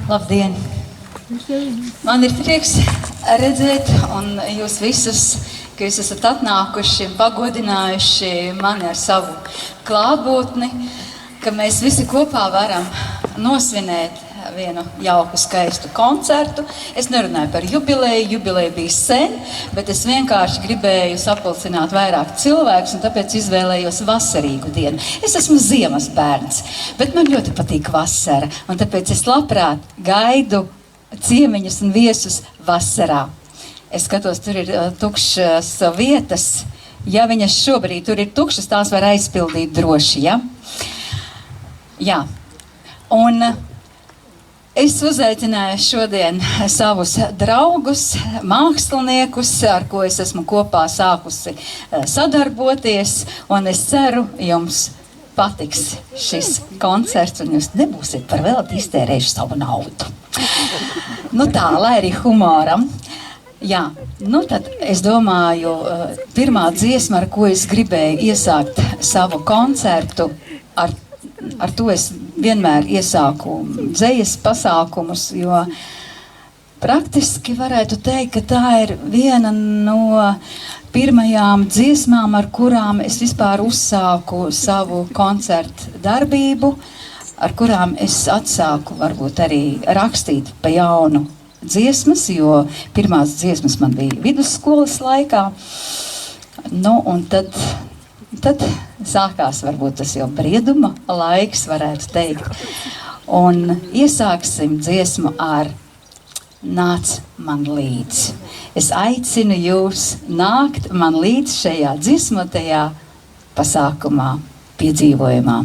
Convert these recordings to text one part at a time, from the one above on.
Labdien! Man ir prieks redzēt un jūs visus, ka jūs esat atnākuši un pagodinājuši mani ar savu klātbūtni, ka mēs visi kopā varam nosvinēt vienu jauku, skaistu koncertu. Es nerunāju par jubileju, jubileja bija sen, bet es vienkārši gribēju sapulcināt vairāk cilvēkus un tāpēc izvēlējos vasarīgu dienu. Es esmu ziemas bērns, bet man ļoti patīk vasara, un tāpēc es labprāt gaidu ciemiņus un viesus vasarā. Es skatos, tur ir tukšas vietas. Ja viņas šobrīd tur ir tukšas, tās var aizpildīt droši, ja? Jā. Un es uzaicināju šodien savus draugus, māksliniekus, ar ko es esmu kopā sākusi sadarboties, un es ceru, jums patiks šis koncerts, un jūs nebūsiet par velti iztērējuši savu naudu. Nu tā, lai arī humoram. Jā, nu tad es domāju, pirmā dziesma, ar ko es gribēju iesākt savu koncertu, ar to es vienmēr iesāku dzejas pasākumus, jo praktiski varētu teikt, ka tā ir viena no pirmajām dziesmām, ar kurām es vispār uzsāku savu koncertu darbību, ar kurām es atsāku varbūt arī rakstīt pa jaunu dziesmas, jo pirmās dziesmas man bija vidusskolas laikā. Nu, un tad sākās varbūt tas jau brieduma laiks, varētu teikt. Un iesāksim dziesmu ar Nāc man līdzi. Es aicinu jūs nākt man līdzi šajā dziesmotajā pasākumā, piedzīvojumā.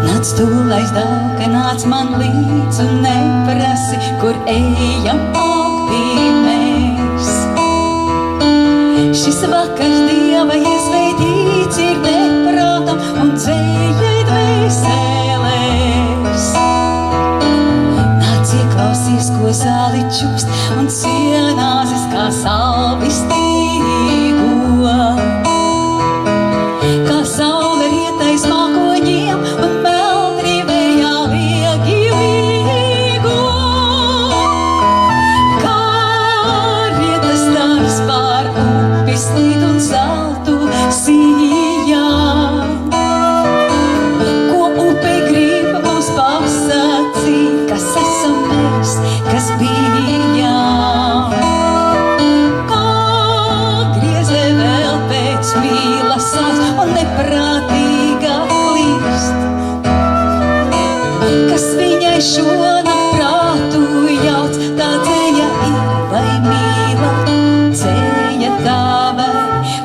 Nāc tu aizdauka, nāc man līdz un neprasi, kur ejam abi mēs. Šis vakars Dieva iesvētīts ir neprātam un dzējai dvēselēs. Nāc ieklausies, ko zāli čukst un sienāzes kā salvis tīgo. Kā saule rietais mākoņiem un meldrīvējā liegi līgo. Kā rietas stars pār upi slīd un zeltu sijā. Ko upe grib mums pasacīt, kas esam mēs, kas bijām. Kā grieze vēl pēc mīlasās un neprātīga klīst. Kas viņai šonakt prātu jauc, tā dzēja ir vai mīla, dzēja tā vai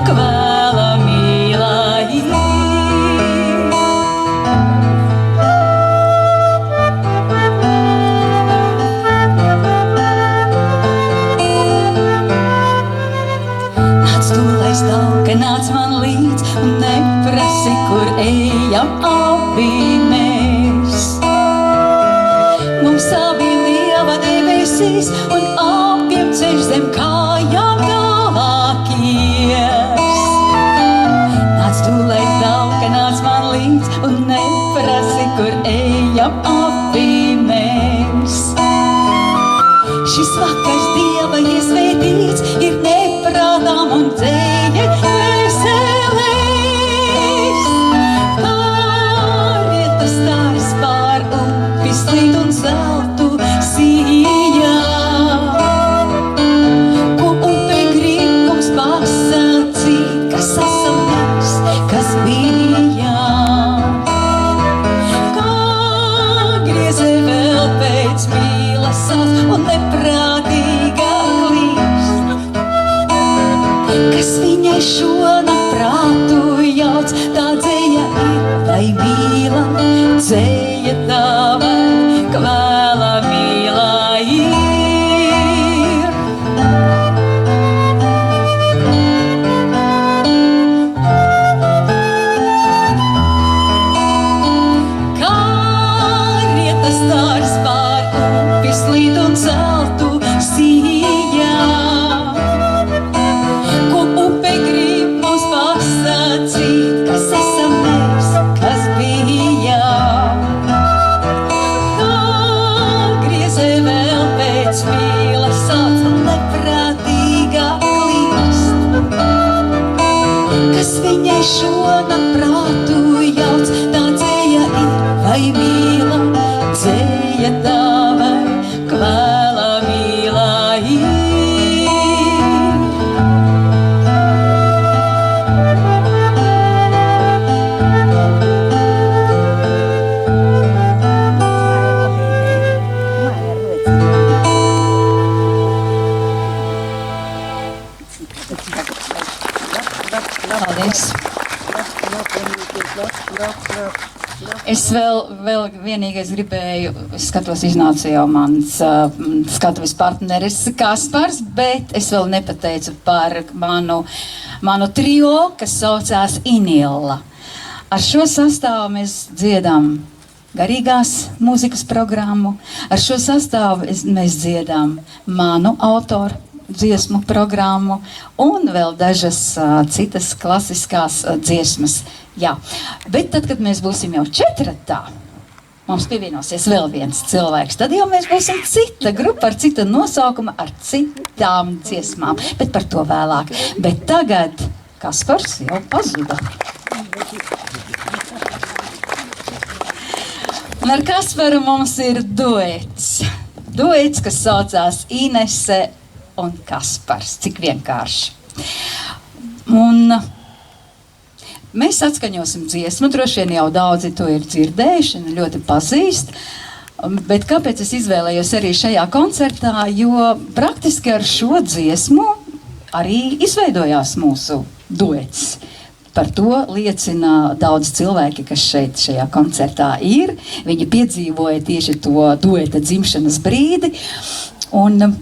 kvēla mīla ir. abi mēs. Mums abi lieva debesīs un abiem ceļš zem kājām tālāk ies. Nāc tu, lai dalka, nāc man līdz un neprasi, kur ejam abi mēs. Šis vakars Dieva iesvētīts ir neprātām un dzēja veselēs. Pārietas stārs pār upi slīd un zeltu sijā. Ko upe grib mums pasacīt, kas esam mēs, kas bija. Kā griezē vēl pēc mīlesās un neprātīgā klīst. Kas viņai šonakt prātu jauc, tā dzēja ir vai mīla, dzēja tā vai kvēla mīlā ir. Kā rietas stārs pār upi slīd un zeltu sijā. Ko upe grib mums pasacīt, kas esam mēs, kas bija. Kā griezē vēl pēc mīlas sāc un neprātīgā klīst. Kas viņai šonakt prātu jauc, tā dzēja ir vai mīla, dzēja tā vai kvēla mīlā ir. Paldies. Es vēl vienīgais gribēju, skatos, iznāca jau mans skatuves partneris Kaspars, bet es vēl nepateicu par manu trio, kas saucās Inilla. Ar šo sastāvu mēs dziedam garīgās mūzikas programmu, ar šo sastāvu mēs dziedam manu autoru dziesmu programmu un vēl dažas citas klasiskās dziesmas. Jā, bet tad, kad mēs būsim jau četratā, mums pievienosies vēl viens cilvēks. Tad jau mēs būsim cita grupa ar cita nosaukuma, ar citām dziesmām, bet par to vēlāk. Bet tagad Kaspars jau pazuda. Un ar Kasparu mums ir duets. Duets, kas saucās Inese un Kaspars. Cik vienkārši. Un mēs atskaņosim dziesmu, droši vien jau daudzi to ir dzirdējuši un ļoti pazīst. Bet kāpēc es izvēlējos arī šajā koncertā? Jo praktiski ar šo dziesmu arī izveidojās mūsu duets. Par to liecina daudz cilvēki, kas šajā koncertā ir. Viņi piedzīvoja tieši to dueta dzimšanas brīdi. Un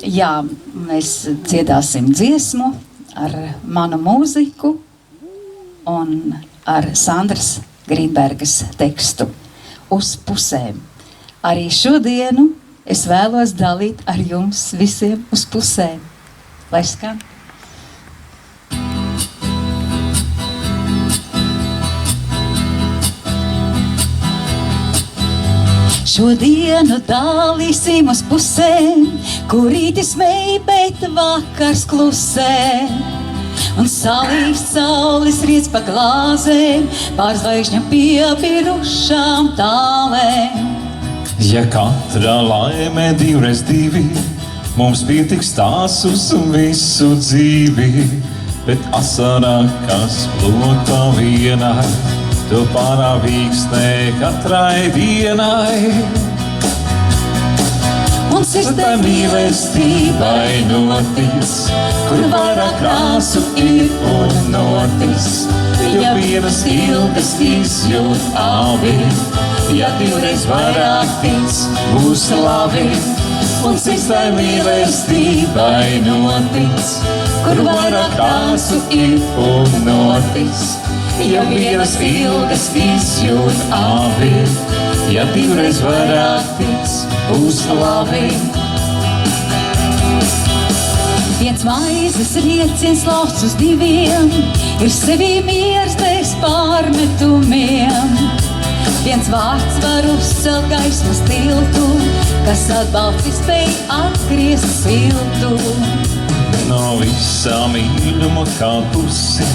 jā, mēs dziedāsim dziesmu ar manu mūziku un ar Sandras Grīnbergas tekstu uz pusēm. Arī šodienu es vēlos dalīt ar jums visiem uz pusēm. Lai skan! Šodienu dalīsim uz pusēm, kurītis mei, bet vakars klusē. Un salīst saules riec pa glāzēm, pār zvaigžņam piebirušām tālēm. Ja katra laime divreiz divi, mums pietiks tās uz visu dzīvi. Bet asarā, kas plotā vienai, tu parāvīksnē katrai dienai. Un sirdstai mīlestībai notis, kur vairāk krāsu ir un notis. Jo vienas ilgas izjūt abi, ja divreiz vairāk tic, būs labi. Un sirdstai mīlestībai notis, kur vairāk krāsu ir un notis. ja vienas ilgas izjūt abi, ja divreiz varētīts būs labi. Viens maizes rieciens lauts uz diviem, ir sevī miers bez pārmetumiem. Viens vārds var uzcelt gaismas tiltu, kas atbalstīs spēj atgriezt siltu. No visā mīļuma kā pusi,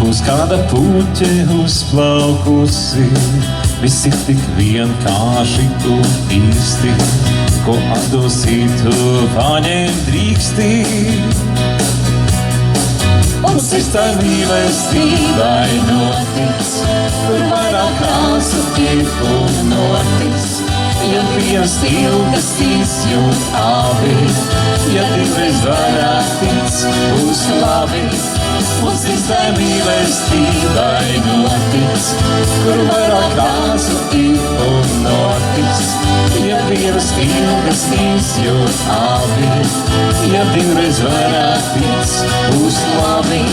būs kāda puķe uzplaukusi. Viss ir tik vienkārši un īsti, ko atdosītu paņemt drīksti. Un sirds tai mīlestībai notic, kur vairāk krāsu ir un notic. Ja vienas ilgas izjūt abi, ja divreiz varētīts būs labi. Un sirds tai mīlestībai notic, kur vairāk krāsu ir un notic. Ja vienas ilgas izjūt abi, ja divreiz varētīts būs labi.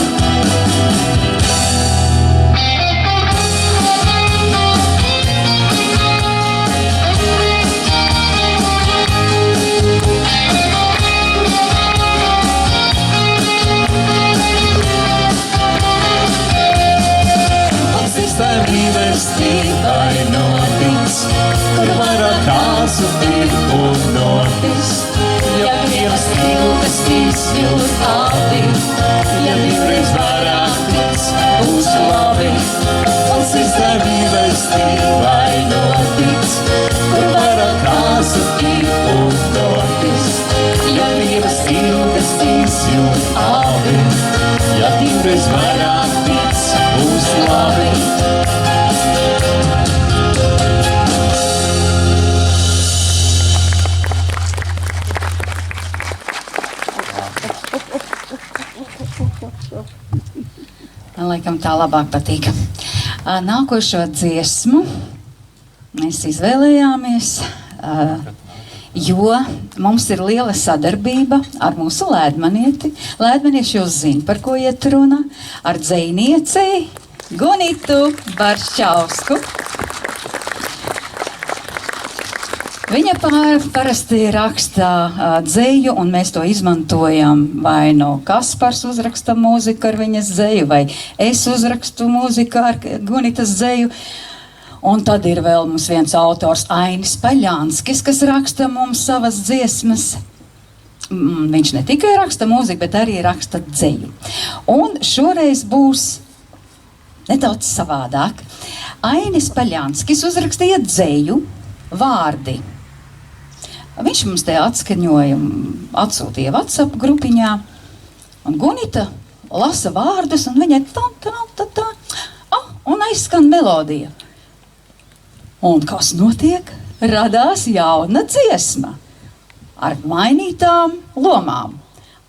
Tai mīlestībai notic, kur vairāk krāsu ir un notic. Ja vienas ilgas izjūt abi, ja divreiz varētīts būs labi. Un sirds tai mīlestībai notic, kur vairāk krāsu ir un notic. Ja vienas ilgas izjūt abi, ja divreiz varētīts būs labi. Man laikam tā labāk patīk. Nākošo dziesmu mēs izvēlējāmies, jo mums ir liela sadarbība ar mūsu lēdmanieti. Lēdmanieši jūs zina, par ko iet runa, ar dzejnieci Gunitu Baršķausku. Viņa parasti raksta dzeju, un mēs to izmantojam, vai no Kaspars uzraksta mūziku ar viņas dzeju, vai es uzrakstu mūziku ar Gunitas dzeju. Un tad ir vēl mums viens autors, Ainis Paļanskis, kas raksta mums savas dziesmas. Viņš ne tikai raksta mūziku, bet arī raksta dzeju. Un šoreiz būs nedaudz savādāk. Ainis Paļanskis uzrakstīja dzeju Vārdi. Viņš mums te atskaņoja, atsūtīja WhatsApp grupiņā, un Gunita lasa vārdus, un viņai un aizskan melodija. Un kas notiek? Radās jauna dziesma ar mainītām lomām.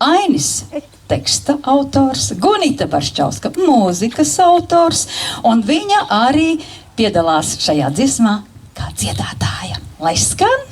Ainis teksta autors, Gunita Baršķauska mūzikas autors, un viņa arī piedalās šajā dziesmā kā dziedātāja. Lai skan!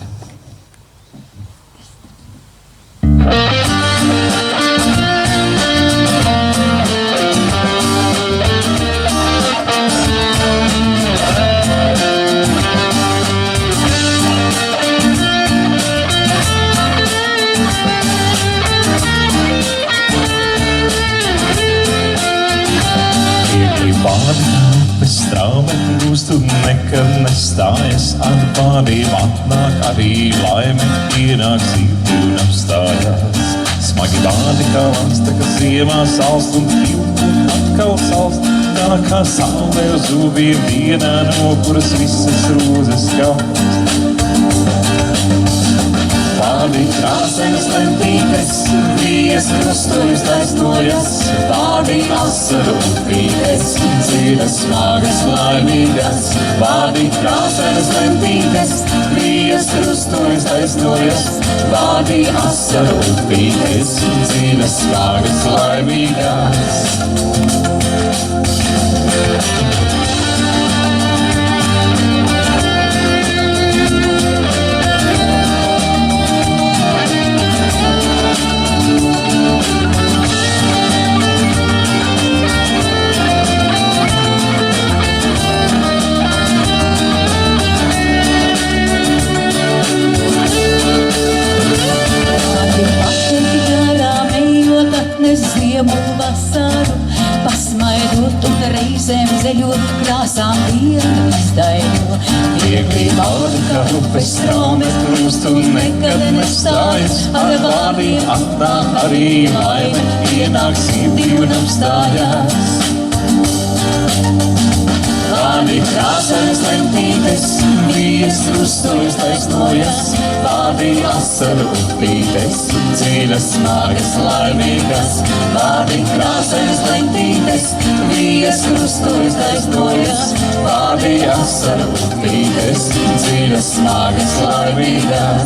Bez straumēm gūst un nekad nestājas, ar vārdiem atnāk arī laime, ienāk sīti un apstājās. Smagi vārdi kā lasta, kas ziemā salst un pļūt un atkal salst, tā kā saule uz zuviem dienā, no kuras visas rūzes kaut. Vārdi krāsainas lentītes, vijas krustojas taisnojas, vārdi asaru upītes, dzīves smagas laimīgas. Vārdi krāsainas lentītes, vijas krustojas taisnojas, vārdi asaru upītes, dzīves smagas laimīgas. Viegli vārdi, kā upes straume plūst un nekad nestājas. Ar vārdiem atnāk arī laime, ienāk sirdī un apstājās. Vārdi krāsainas lentītes, vijas krustojas taisnojas. Vārdi asaru upītes, dziļas, smagas, laimīgas. Vārdi krāsainas lentītes, vijas krustojas taisnojas. Vārdi asaru upītes, dziļas, smagas, laimīgas.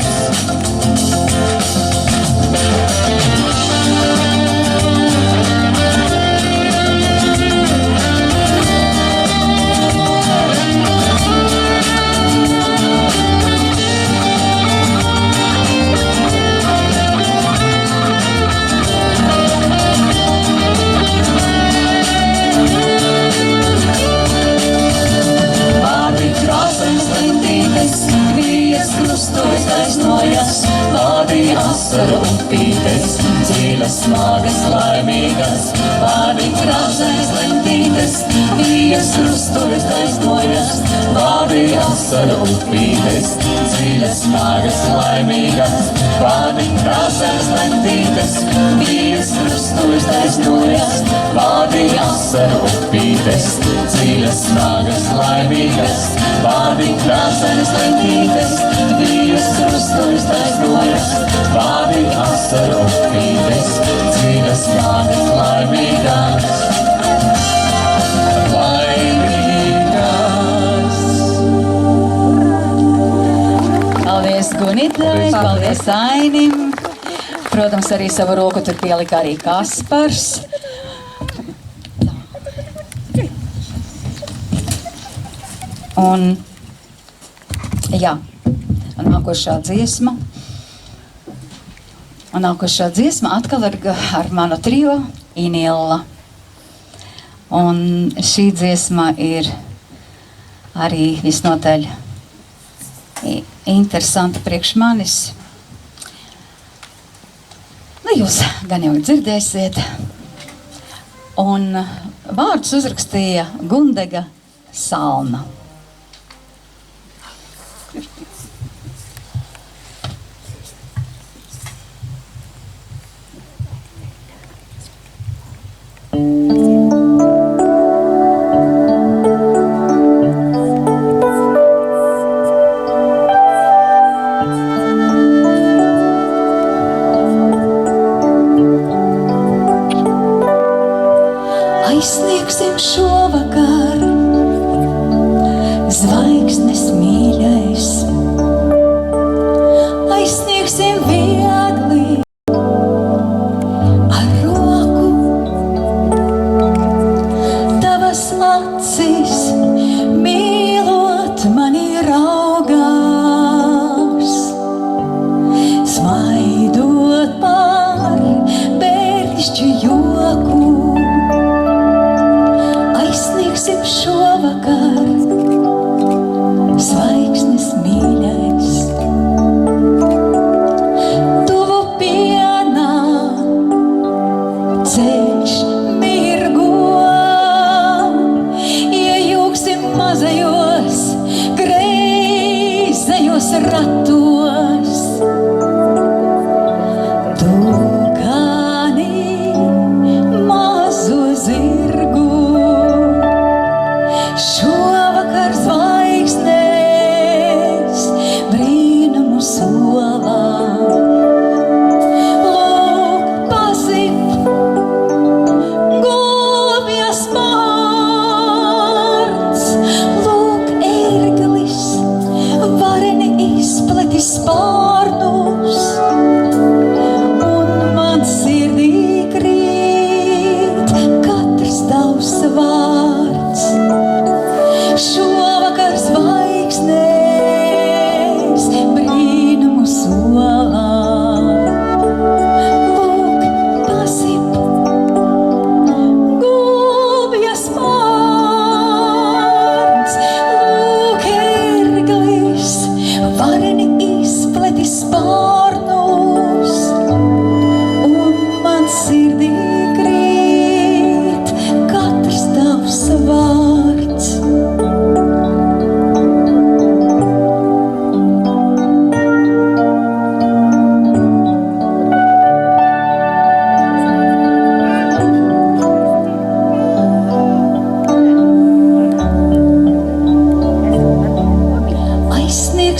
Vārdi asaru upītes, dziļas, smagas, laimīgas. Vārdi krāsainas lentītes, vijas krustojas taisnojas. Vārdi asaru upītes, dziļas, smagas, laimīgas. Vārdi krāsainas lentītes, vijas krustojas taisnojas. Vārdi asaru upītes, dziļas, smagas, laimīgas. Vārdi krāsainas lentītes, vijas krustojas taisnojas. Vārdi asaru upītes, dziļas, smagas, laimīgas. Laimīgas. Paldies Gunitai, paldies Ainim. Protams, arī savu roku tur pielika arī Kaspars. Un, jā, nākošā dziesma atkal ar manu trio Inilla. Un šī dziesma ir arī visnotaļ interesanta priekš manis. Nu, jūs gan jau dzirdēsiet. Un vārdus uzrakstīja Gundega Salna. Aizsniegsim šovakar, zvaigznes mīļais. Aizsniegsim viegli ar roku. Tavas acis mīlot mani raugās, smaidot par bērnišķu joku. Aizsniegsim šovakar, zvaigznes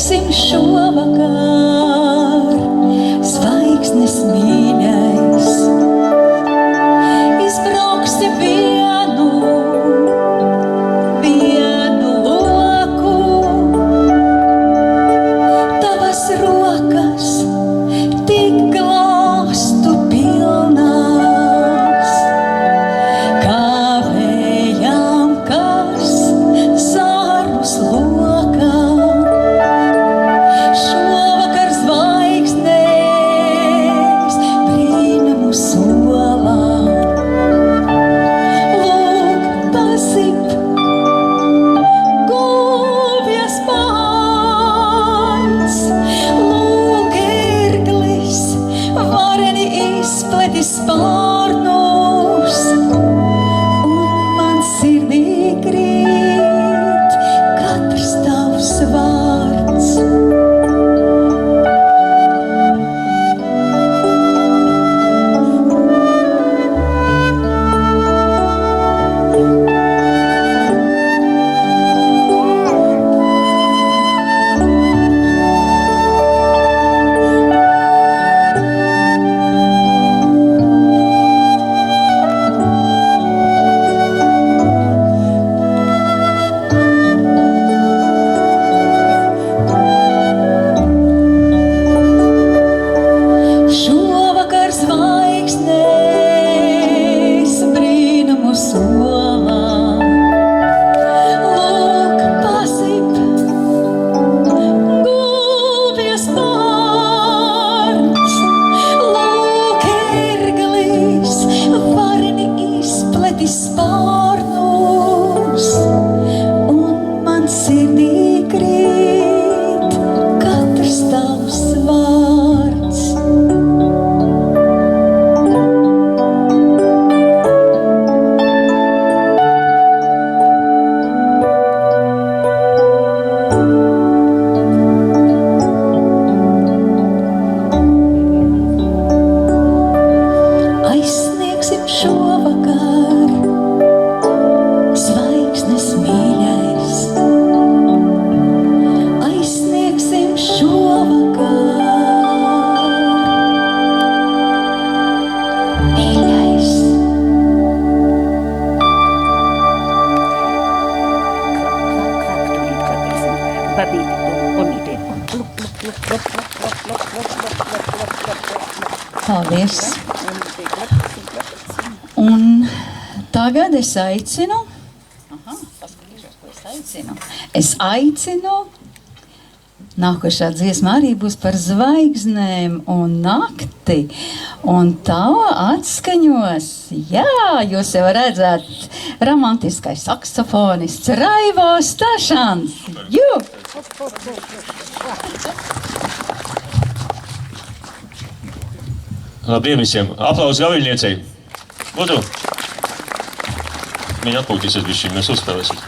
sniegsim šovakar, zvaigznes mīļais. Izbrauksti vienu loku, tavas rokas tik glāstu pilnās, kā vējām, kas zārus lokā. Šovakar zvaigznēs brīnumu solā. Lūk, pasip gulbjas pāns, lūk, ērglis vareni izpleti spārnus, un man sirdī krīt katrs tavs vārds. Šovakar zvaigznēs brīnumu solā. Lūk, pasip gulbjas pārns, lūk, ērglis vareni izpleti spārnus, un man sirdī krīt katrs tavs vārds. Aizsniegsim šovakar, zvaigznes mīļais. Aizsniegsim šovakar, mīļais. Paldies! Un tagad es aicinu, es aicinu, nākošā dziesma arī būs par zvaigznēm un nakti, un tā atskaņos, jā, jūs jau redzat, romantiskais saksofonists Raivo Stašans, jū! Labdien visiem! Aplausi gaviļniecei! Lūdzu! Viņa atpūtīsies bišķi, mēs uzspēlēsim.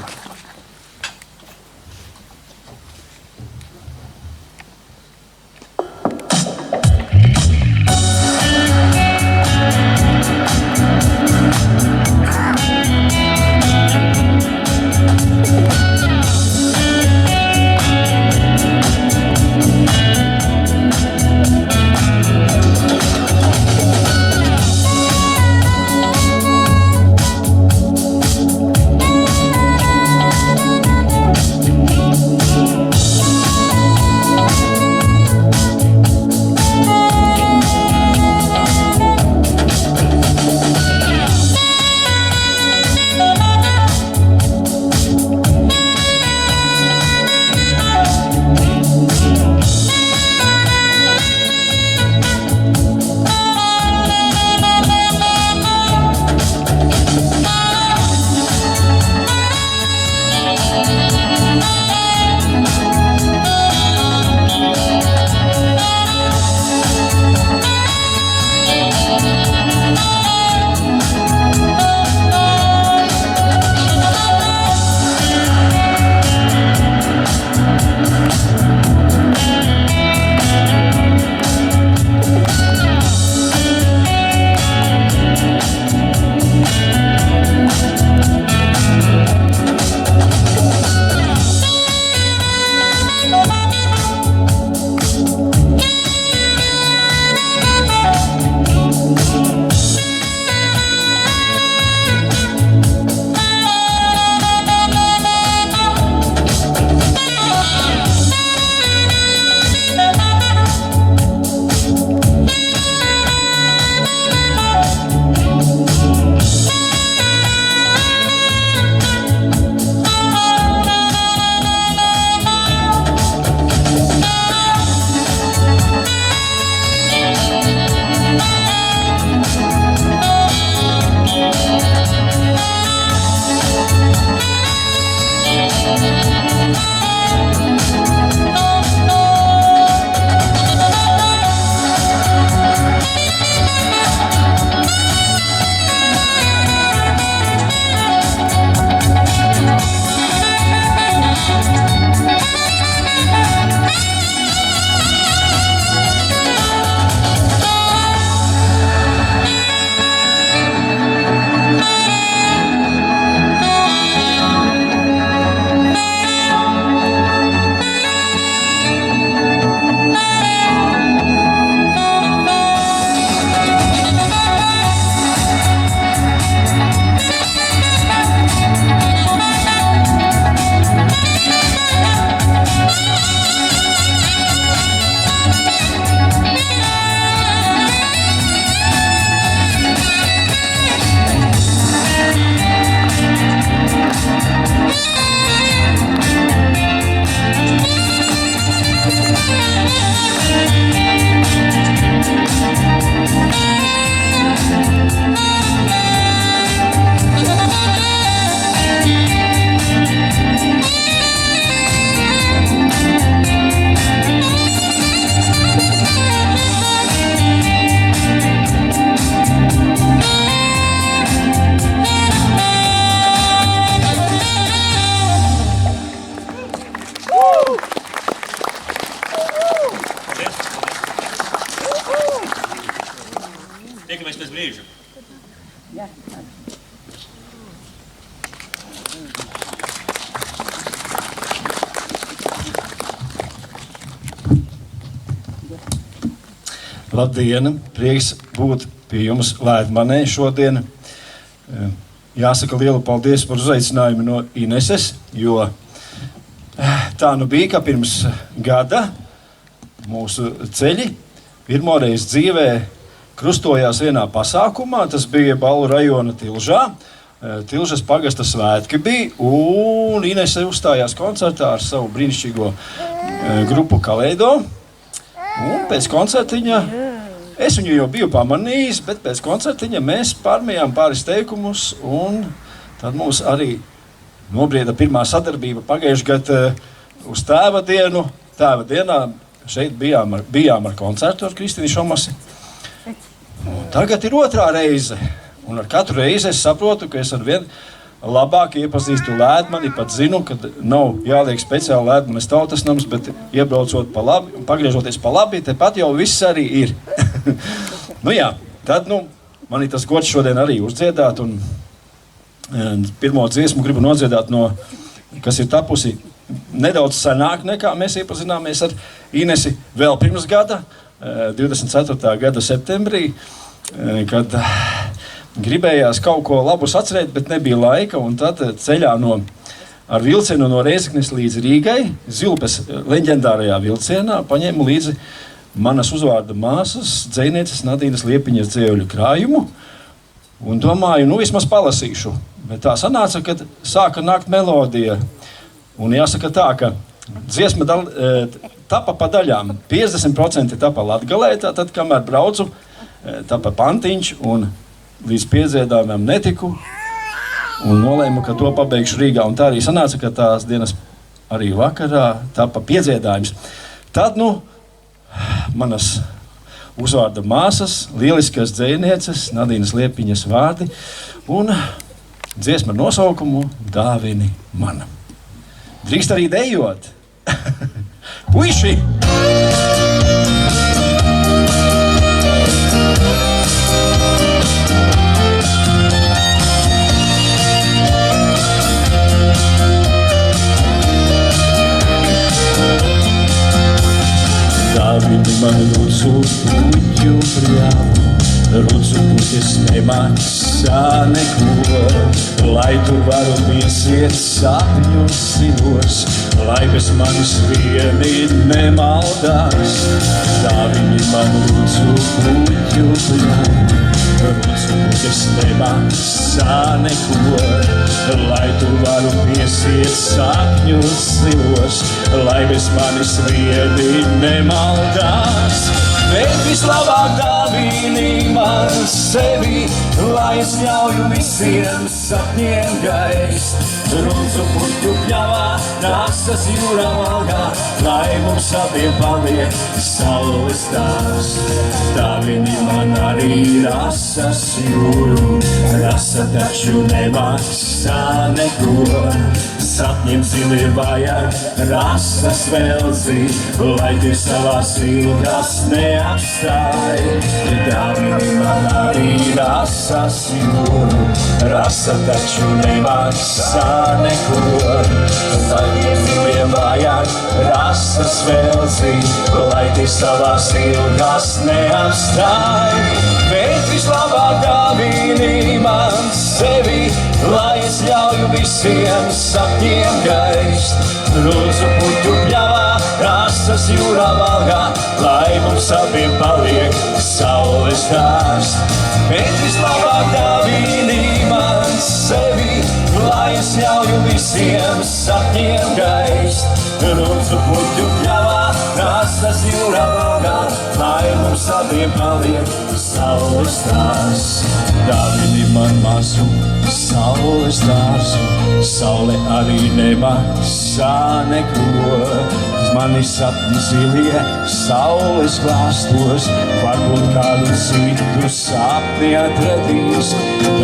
brīžu. Labdien! Prieks būt pie jums Lēdmanē šodien. Jāsaka lielu paldies par uzaicinājumu no Ineses, jo tā nu bija, ka pirms gada mūsu ceļi pirmoreiz dzīvē krustojās vienā pasākumā. Tas bija Balvu rajona Tilžā. Tilžas pagasta svētki bija, un Inese uzstājās koncertā ar savu brīnišķīgo grupu Kaleido. Un pēc koncertiņa, es viņu jau biju pamanījis, bet pēc koncertiņa mēs pārmējām pāris teikumus, un tad mums arī nobrieda pirmā sadarbība pagājušajā gadā uz Tēva dienu. Tēva dienā šeit bijām ar koncertu ar Kristīnu Šomasi. Un tagad ir otrā reize, un ar katru reizi es saprotu, ka es arvien labāk iepazīstu Lēdmani, pat zinu, ka nav jāliek speciāli Lēdmanes tautas nams, bet iebraucot pa labi, pagriežoties pa labi, tepat jau viss arī ir. Nu jā, tad man ir tas gods šodien arī uzdziedāt, un pirmo dziesmu gribu nodziedāt kas ir tapusi nedaudz senāk nekā mēs iepazināmies ar Inesi vēl pirms gada, 24. gada septembrī, kad gribējās kaut ko labus atcerēt, bet nebija laika, un tad ceļā ar vilcienu no Rēzeknes līdz Rīgai, Zilupes leģendārajā vilcienā, paņēmu līdzi manas uzvārda māsas, dzejnieces Nadīnas Liepiņas dzējuļu krājumu, un domāju, vismaz palasīšu. Bet tā sanāca, kad sāka nākt melodija, un jāsaka tā, ka dziesma tapa pa daļām. 50% tapa Latgalē, tad, kamēr braucu, tapa Pantiņš, un līdz piedziedājumiem netiku, un nolēmu, ka to pabeigšu Rīgā. Un tā arī sanāca, ka tās dienas arī vakarā tapa piedziedājums. Tad, manas uzvārda māsas, lieliskas dzejnieces, Nadīnas Liepiņas vārdi, un dziesma ar nosaukumu Dāvini man. Drīkst arī dejot. Puiši! Dāvini man lūdzu puķu brāvu, lūdzu puķis nemaksā neko, lai tu varu piesiet sapņu silos, lai bez manis vieni nemaldās. Dāvini man lūdzu puķu brāvu, lūdzu puķis nemaksā neko, lai tu varu piesiet sapņu silos, lai bez manis vieni nemaldās. Bet vislabāk dāvini man sevi, lai es ļauju visiem sapņiem gaist. Runcu puķu pļavā, rasas jūrā valgā, lai mums abiem paliek saules stāvs. Dāvini man arī rasas jūru, rasa taču nemaksā neko. Sapņiem zili vajag rasas velzi, lai tie savās ilgās neapstāj. Dāvini man arī rasas jūru, rasa taču nemaksā neko. Sapņiem zili vajag rasas velzi, lai tie savās ilgās neapstāj. Bet vislabāk dāvini man sevi, lai es ļauju visiem sapņiem gaist. Lūdzu puķu pļavā, rasas jūrā valgā, lai mums abiem paliek saules stāvs. Bet vislabāk dāvini man sevi, lai es ļauju visiem sapņiem gaist. Lūdzu puķu pļavā, rasas jūrā valgā, lai mums abiem paliek saules stāvs. Dāvini man mazu saules dārzu, saule arī nemaksā neko. Mani sapņi zilie saules glāstos, varbūt kādu citu sapni atradīs.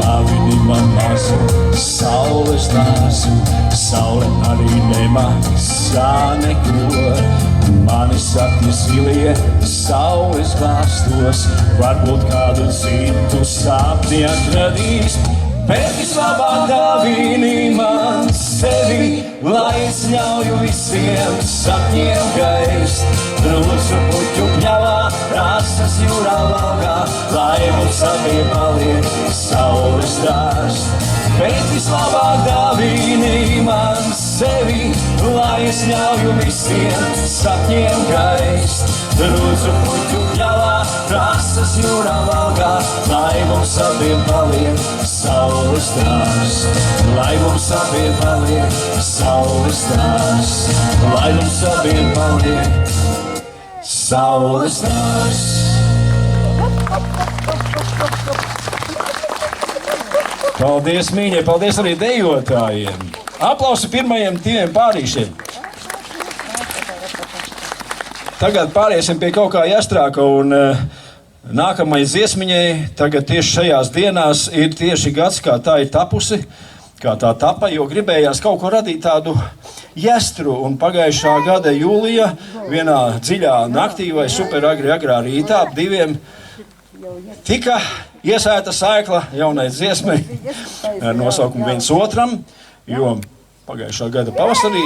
Dāvini man mazu saules dārzu, saule arī nemaksā neko. Mani sapņi zilie, saules glāstos, varbūt kādu citu sapni atradīs. Bet vislabāk dāvini man sevi, lai es ļauju visiem sapņiem gaist. Drūzu puķu pļavā, rasas jūrā laugā, lai mums abiem paliek saules dārs. Bet vislabāk dāvini man sevi, lai es ļauju visiem sapņiem gaist. Drūzu puķu pļavā, rasas jūrā laugā, lai mums abiem paliek saules dārs. Lai mums abiem paliek saules dārs. Lai mums abiem paliek saules dārs. Paldies, mīļie, paldies arī dejotājiem. Aplausi pirmajiem diviem pārīšiem. Tagad pāriesim pie kaut kā jastrāka un nākamais dziesmiņai. Tagad tieši šajās dienās ir tieši gads, kā tā ir tapusi, kā tā tapa, jo gribējās kaut ko radīt tādu jastru. Un pagājušā gada jūlijā vienā dziļā naktī vai superagri agrā rītā ap 2 tika iesēta saikla jaunai dziesmai ar nosaukumu viens otram, jo pagājušā gada pavasarī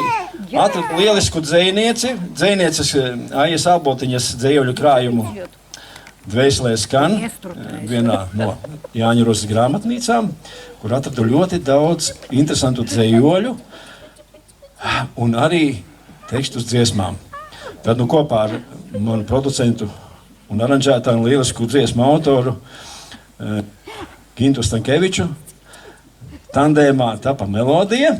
atrada lielisku dzejnieces Aijas Albotiņas dzejoļu krājumu Dvēselē skan vienā no Jāņa Rosas grāmatnīcām, kur atradu ļoti daudz interesantu dzejoļu un arī tekstus dziesmām. Tad nu kopā ar manu producentu un aranžētāju un lielisku dziesmu autoru Gintu Stankeviču tandēmā tapa melodija,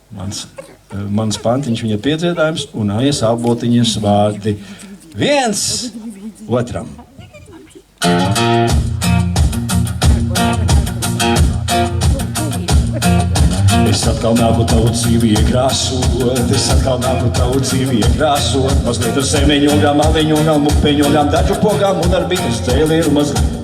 mans pantiņš viņa piedziedājums un Aijas Albotiņas vārdi viens otram. Es atkal nāku tavu dzīvi iekrāsot, es atkal nāku tavu dzīvi iekrāsot, mazliet ar semeņogām, aveņogām, mupeņogām, dažu pogām un ar bites cēlienu mazliet.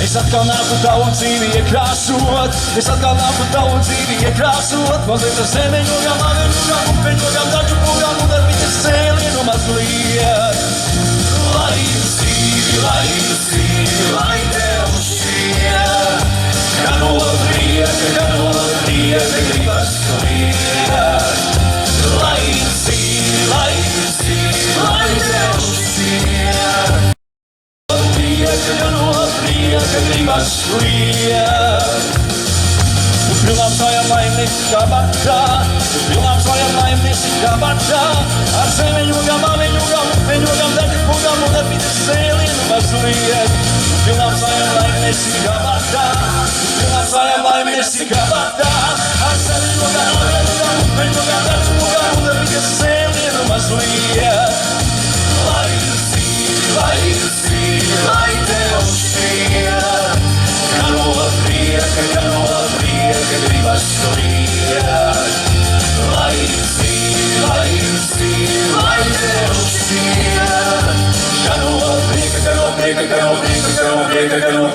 Es atkal nāku tavu dzīvi iekrāsot, es atkal nāku tavu dzīvi iekrāsot, mazliet ar semeņogām, aveņogām, mupeņogām, dažu pogām un ar bites cēlienu mazliet. Lai dzīvi, lai tev šķiet, ka no prieka gribas kliet. Lai dzīvi, lai tev šķiet, ka no prieka gribas kliet. Uz pilnām svajām laimnieki kā baktā, uz pilnām svajām laimnieki kā baktā, ar semeņogām, aveņogām, upeņogām, daļpogām un ar bites cēlienu mazliet. Uz pilnām svajām laimnieki kā baktā, uz pilnām svajām laimnieki kā baktā, ar semeņogām, aveņogām, upeņogām, daļpogām un ar bites cēlienu mazliet. Lai dzīvi, lai tev šķiet, ka no prieka gribas kliet. Lai dzīvi, lai tev šķiet, ka no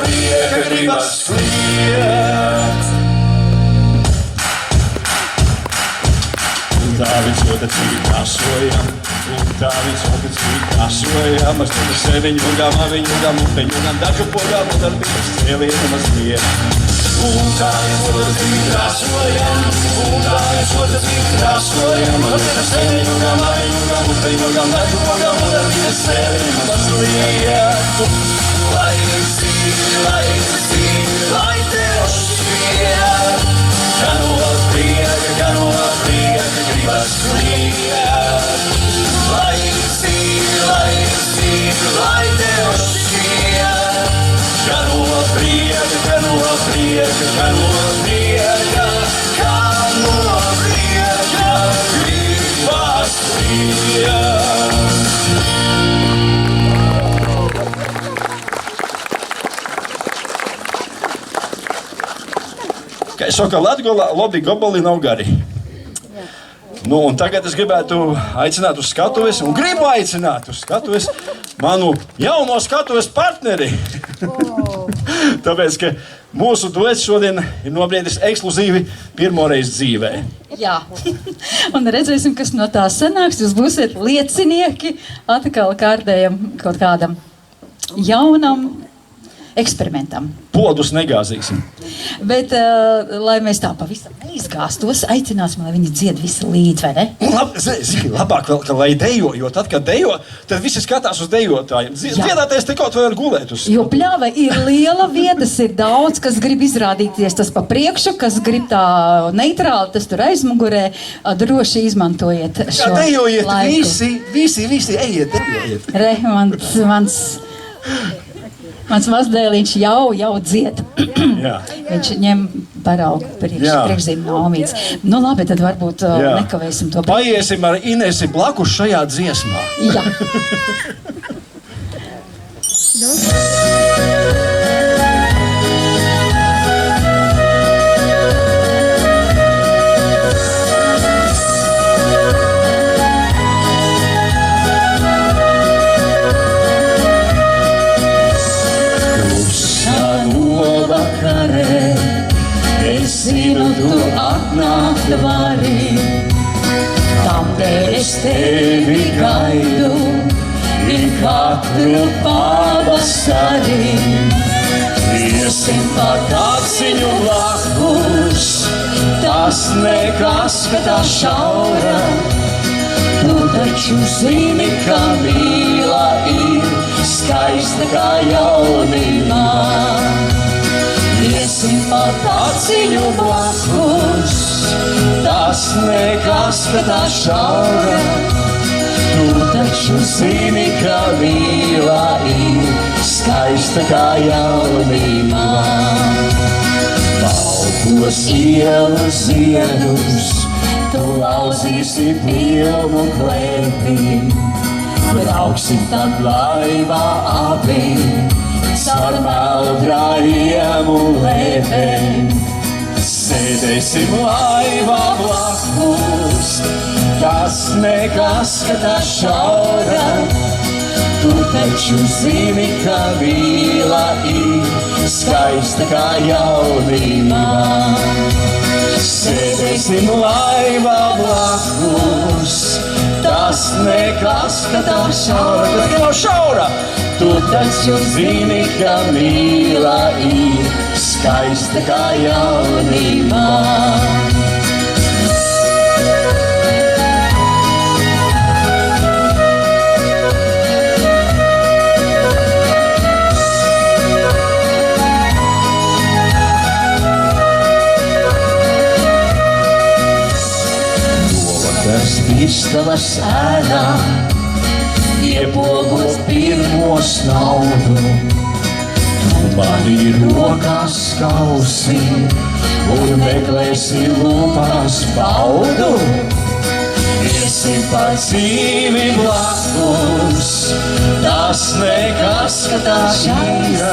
prieka gribas kliet. Un tā viņš ļoti dzīvi krāsojam, un tā viņš ļoti dzīvi krāsojam, mazliet ar seviņogām, aveņogām, upeņogām, dažu pogām un ar bites cēlienu mazliet. Un tā viņš ļoti dzīvi krāsojam, un tā viņš ļoti dzīvi krāsojam, mazliet ar seviņogām, aveņogām, upeņogām, dažu pogām un ar bites cēlienu mazliet. Lai dzīvi, lai tev šķiet, ka no prieka gribas kliet. Lai dzīvi, lai tev šķiet, ka no prieka gribas kliet. Kā es saku, Latgolā labi gabali nav gari. Nu, un tagad es gribētu aicināt uz skatuves, un gribu aicināt uz skatuves manu jauno skatuves partneri. Tāpēc, ka Mūsu duets šodien ir nobriedis ekskluzīvi pirmoreiz dzīvē. Jā, un redzēsim, kas no tā sanāks. Jūs būsiet liecinieki atkal kārtējam kaut kādam jaunam eksperimentam. Podus negāzīsim. Bet, lai mēs tā pavisam neizgāstos, aicināsim, lai viņi dzied visi līdzi, vai ne? Labāk vēl, ka lai dejo, jo tad, kad dejo, tad visi skatās uz dejotājiem. Dziedāties te kaut vai var gulēt uz. Jo pļāva ir liela, vietas ir daudz, kas grib izrādīties tas pa priekšu, kas grib tā neitrāli, tas tur aizmugurē. Droši izmantojiet šo Kā dejojiet, laiku. visi, ejiet, dejojiet. Re, mans mazdēliņš jau dzied. Jā. Viņš ņem paraugu priekšzīmi no omītes. Nu labi, tad varbūt nekavēsim to. Paiesim ar Inesi blakus šajā dziesmā. Jā. Es zinu, tu atnākt vari, tāpēc es tevi gaidu, ir katru pavasari. Iesim pa kāciņu blakus, tas nekas, ka tā šaura. Tu taču zini, ka mīla ir skaista kā jaunībā. Iesim pa tāciņu blakus, tas nekas, ka tā šaura. Tu taču zini, ka mīla ir skaista kā jaunībā. Baltos ielu ziedus, tu lauzīsi pilnu klēpī. Brauksim tad laivā abi, caur meldrājiem un lēpēm. Sēdēsim laivā blakus, tas nekas, ka tā šaura. Tu taču zini, ka mīla ir skaista kā jaunībā. Sēdēsim laivā blakus, tas nekas, ka tā šaura. Tas nav šaura! Tu taču zini, ka mīla ir skaista kā jaunībā. Novakars pistavas ēdā, iepogot pirmos naudu. Tu mani rokās skausi un meklēsi lūpās baudu. Iesim pa dzīvi blakus, tas nekas, ka tā šaura.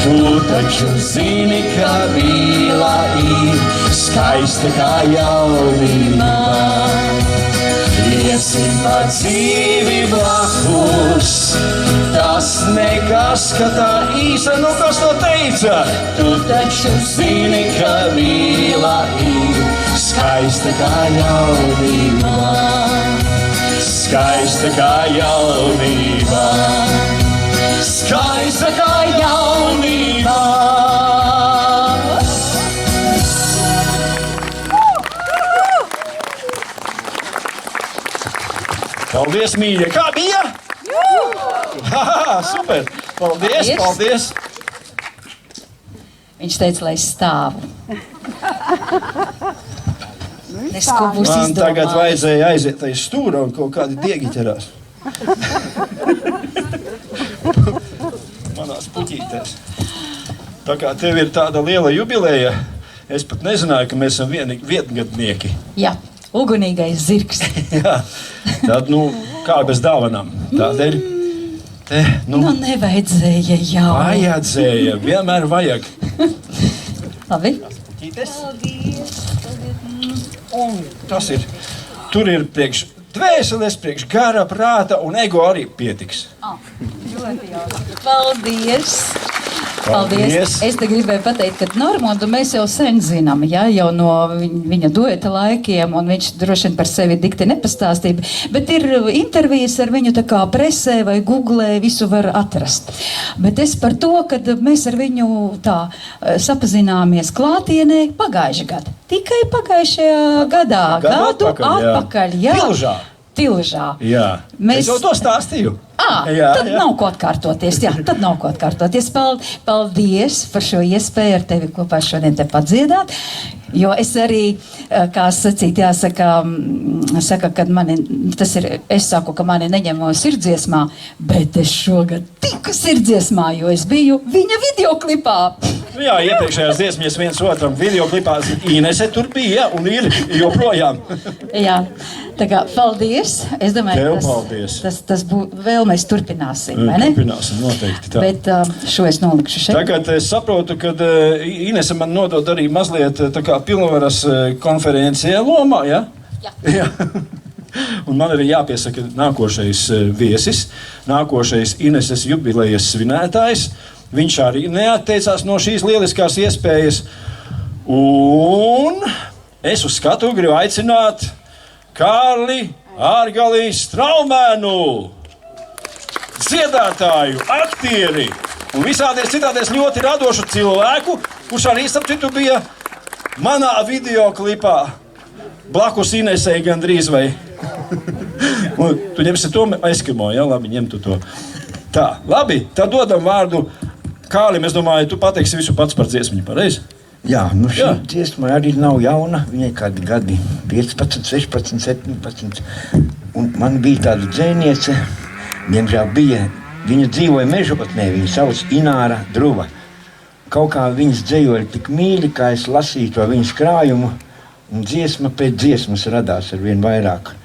Tu taču zini, ka mīla ir skaista kā jaunībā. Iesim pa dzīvi blakus, tas nekas, ka tā īsa, nu kas to teica? Tu taču zini, ka mīla ir skaista kā jaunībā. Skaista kā jaunībā. Skaista kā jaunībā. Paldies, mīļie! Kā bija? Super! Paldies, paldies! Viņš teica, lai es stāvu. Nesko būs Man izdomājis. tagad vajadzēja aiziet aiz stūra un kaut kādi diegi ķerās. Manās puķītēs. Tā kā tev ir tāda liela jubileja, es pat nezināju, ka mēs esam vietgadnieki. Jā, ugunīgais zirgs. Jā, tad, kā bez dāvanām. Tādēļ, Nu, nevajadzēja jau. vajadzēja, vienmēr vajag. Labi. Un tas ir, tur ir priekš dvēseles, priekš gara, prāta un ego arī pietiks. Paldies. Paldies. Es te gribēju pateikt, ka Normundu mēs jau sen zinām, ja, jau no viņa dueta laikiem, un viņš droši vien par sevi dikti nepastāstīja, bet ir intervijas ar viņu tā kā presē vai googlē, visu var atrast. Bet es par to, kad mēs ar viņu tā sapazināmies klātienē pagājušajā gadā. Tikai pagājušajā gadā, gadu atpakaļ, jā. Tilžā. Jā. Es jau to stāstīju. Tad nav ko atkārtoties. Jā, tad nav ko atkārtoties. Paldies par šo iespēju ar tevi kopā šodien te padziedāt. Jo es arī, kā sacīt, jāsaka, kad mani, tas ir, es saku, ka mani neņemo sirdziesmā, bet es šogad tiku sirdziesmā, jo es biju viņa videoklipā. Jā, iepriekšējās dziesmas viens otram videoklipā Inese tur bija un ir joprojām. Jā, tā kā paldies. Es domāju, tas vēl mēs turpināsim, vai ne? Turpināsim, noteikti tā. Bet šo es nolikšu šeit. Tagad es saprotu, ka Inese man nodod arī mazliet tā kā pilnvaras konferencijā lomā, ja? Jā. Un man arī jāpiesaka nākošais viesis, nākošais Ineses jubilejas svinētājs. Viņš arī neatteicās no šīs lieliskās iespējas. Un es uz skatu gribu aicināt Kārli Ārgalī Straumēnu, dziedātāju, aktieri un visādies citādies ļoti radošu cilvēku, kurš arī starp citu bija manā videoklipā blakus Inesei gandrīz vai. Un tu ņemsi to Eskimo, ja? Labi, ņem tu to. Tā, labi, tad dodam vārdu Kālim, es domāju, tu pateiksi visu pats par dziesmiņu, pareizi? Jā, nu šī dziesma arī nav jauna, viņai kādi gadi 15, 16, 17. Un man bija tāda dzēniece, diemžēl bija, viņa dzīvoja Mežopatnē, viņa sauc Ināra Druva. Kaut kā viņas dzējoļi tik mīļi, kā es lasīju to viņas krājumu, un dziesma pēc dziesmas radās ar vien vairāk.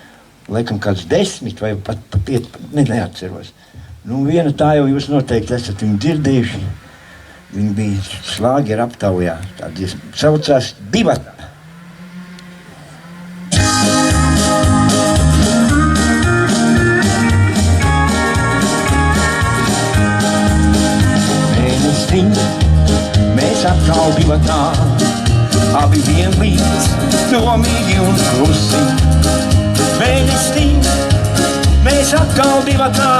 Laikam kāds 10 vai pat 5, neatceros. Nu, viena tā jau jūs noteikti esat viņu dzirdējuši. Viņa bija Šlāgera aptaujā. Tā dziesma saucās Divatā. Mēnesiņ, mēs atkal divatā, abi vienlīdz, domīgi un klusi. Mēnesiņ, mēs atkal divatā,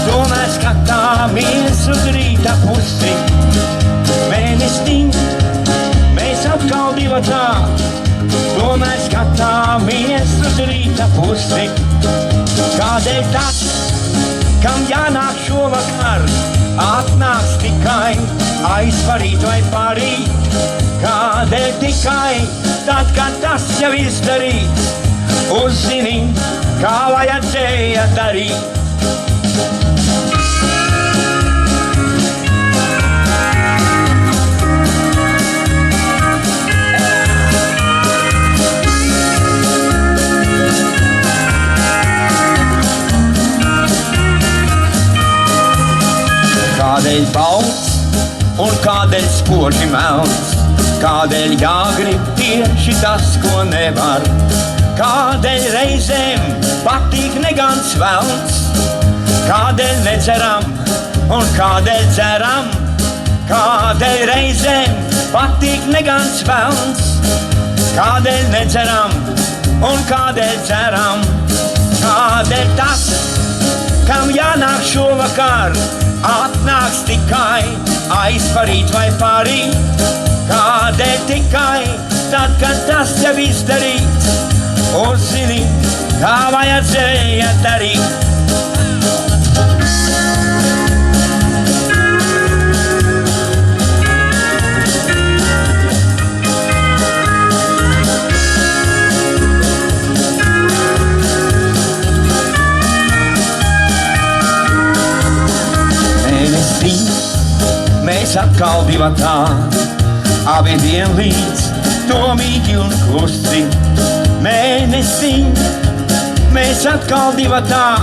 tomēr skatāmies uz rīta pusi. Mēnestiņ, mēs atkal divatā, tomēr skatāmies uz rīta pusi. Kādēļ tas, kam jānāk šovakar, atnāks tikai aizparīt vai parīt? Kādēļ tikai tad, kad tas jau izdarīts, uzzini, kā vajadzēja darīt? Kādēļ balts un kādēļ spoži melns? Kādēļ jāgrib tieši tas, ko nevar? Kādēļ reizēm patīk negans velns? Kādēļ nedzeram un kādēļ dzeram? Kādēļ reizēm patīk negans velns? Kādēļ nedzeram un kādēļ dzeram? Kādēļ tas, kam jānāk šovakar, atnāks tikai aizparīt vai parīt? Kādēļ tikai tad, kad tas jau izdarīts, uzzini, kā vajadzēja darīt? Mēs atkal divatā, abi vienlīdz, domīgi un klusi. Mēnesiņ, mēs atkal divatā,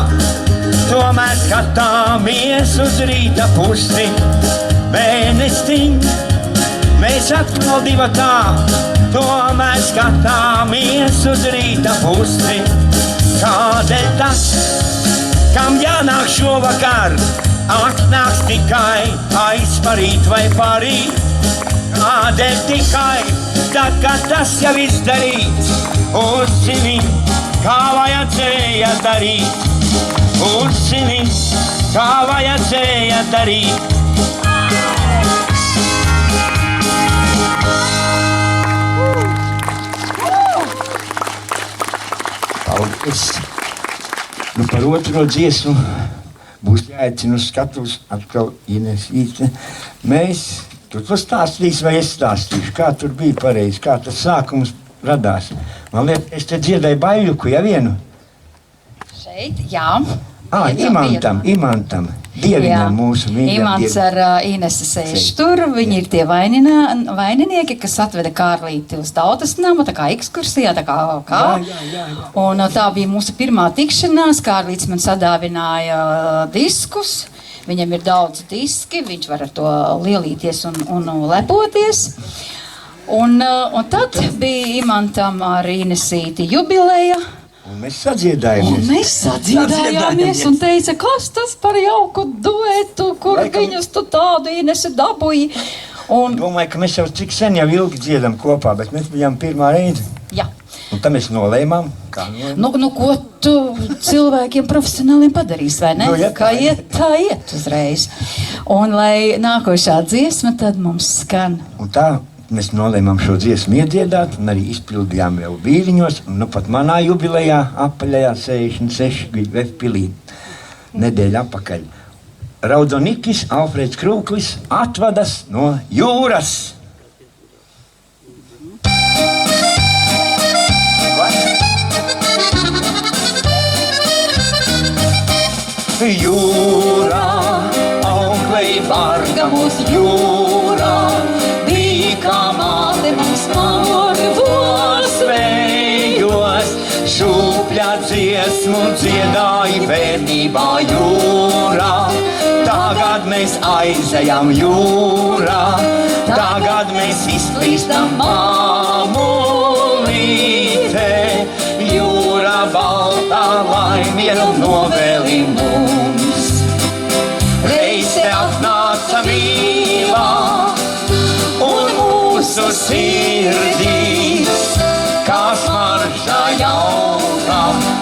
tomēr skatāmies uz rīta pusi. Mēnesiņ, mēs atkal divatā, tomēr skatāmies uz rīta pusi. Kādēļ tas, kam jānāk šovakar, atnāks tikai aizparīt vai parīt. Kādēļ tikai tad, kad tas jau izdarīts, uzzini, kā vajadzēja darīt. Uzzini, kā vajadzēja darīt. Paldies! Nu, par otro dziesmu būs jāaicina uz skatuves atkal Inesīte. Mēs, tu stāstīsi vai es stāstīšu, kā tur bija pareizi, kā tas sākums radās. Man liekas, es te dziedāju Baiļuku, ja vienu? Šeit, jā. Imantam. Dievinam mūsu mīļā. Imants ar Inesu sēž tur. Viņi ir tie vaininieki, kas atveda Kārlīti uz tautas namu, tā kā ekskursijā, tā kā. Jā. Un tā bija mūsu pirmā tikšanās. Kārlīts man sadāvināja diskus. Viņam ir daudz diski, viņš var ar to lielīties un lepoties. Un tad bija Imantam ar Inesīti jubileja. Un mēs sadziedājāmies. Un mēs sadziedājāmies un teica, kas tas par jauku duetu, kur viņus tu tādu Inesu dabūji. Un domāju, ka mēs jau cik sen jau ilgi dziedam kopā, bet mēs bijām pirmā reize. jā. Un tam mēs nolēmām, kā Nu, ko tu cilvēkiem profesionāliem padarīsi, vai ne? Nu, ja Kā iet, tā iet uzreiz. Un lai nākošā dziesma tad mums skan. Un tā mēs nolēmām šo dziesmu iedziedāt un arī izpildījām jau Vīriņos. Un nu pat manā jubilejā apaļajā 66 Vefpilī nedēļa apakaļ. Raudonikis Alfreds Krūklis atvadas no jūras. Jūrā, auklei varga mūs jūrā, bija kā māte mums morvos vējos, šūpļā dziesmu dziedāja bērnībā jūrā. Tagad mēs aizejam jūrā, tagad mēs izplīstam māmulīte. Jūra baltā laimieru novēli mums. Reiz te atnāca mīlā un mūsu sirdīs, kā smarža jauka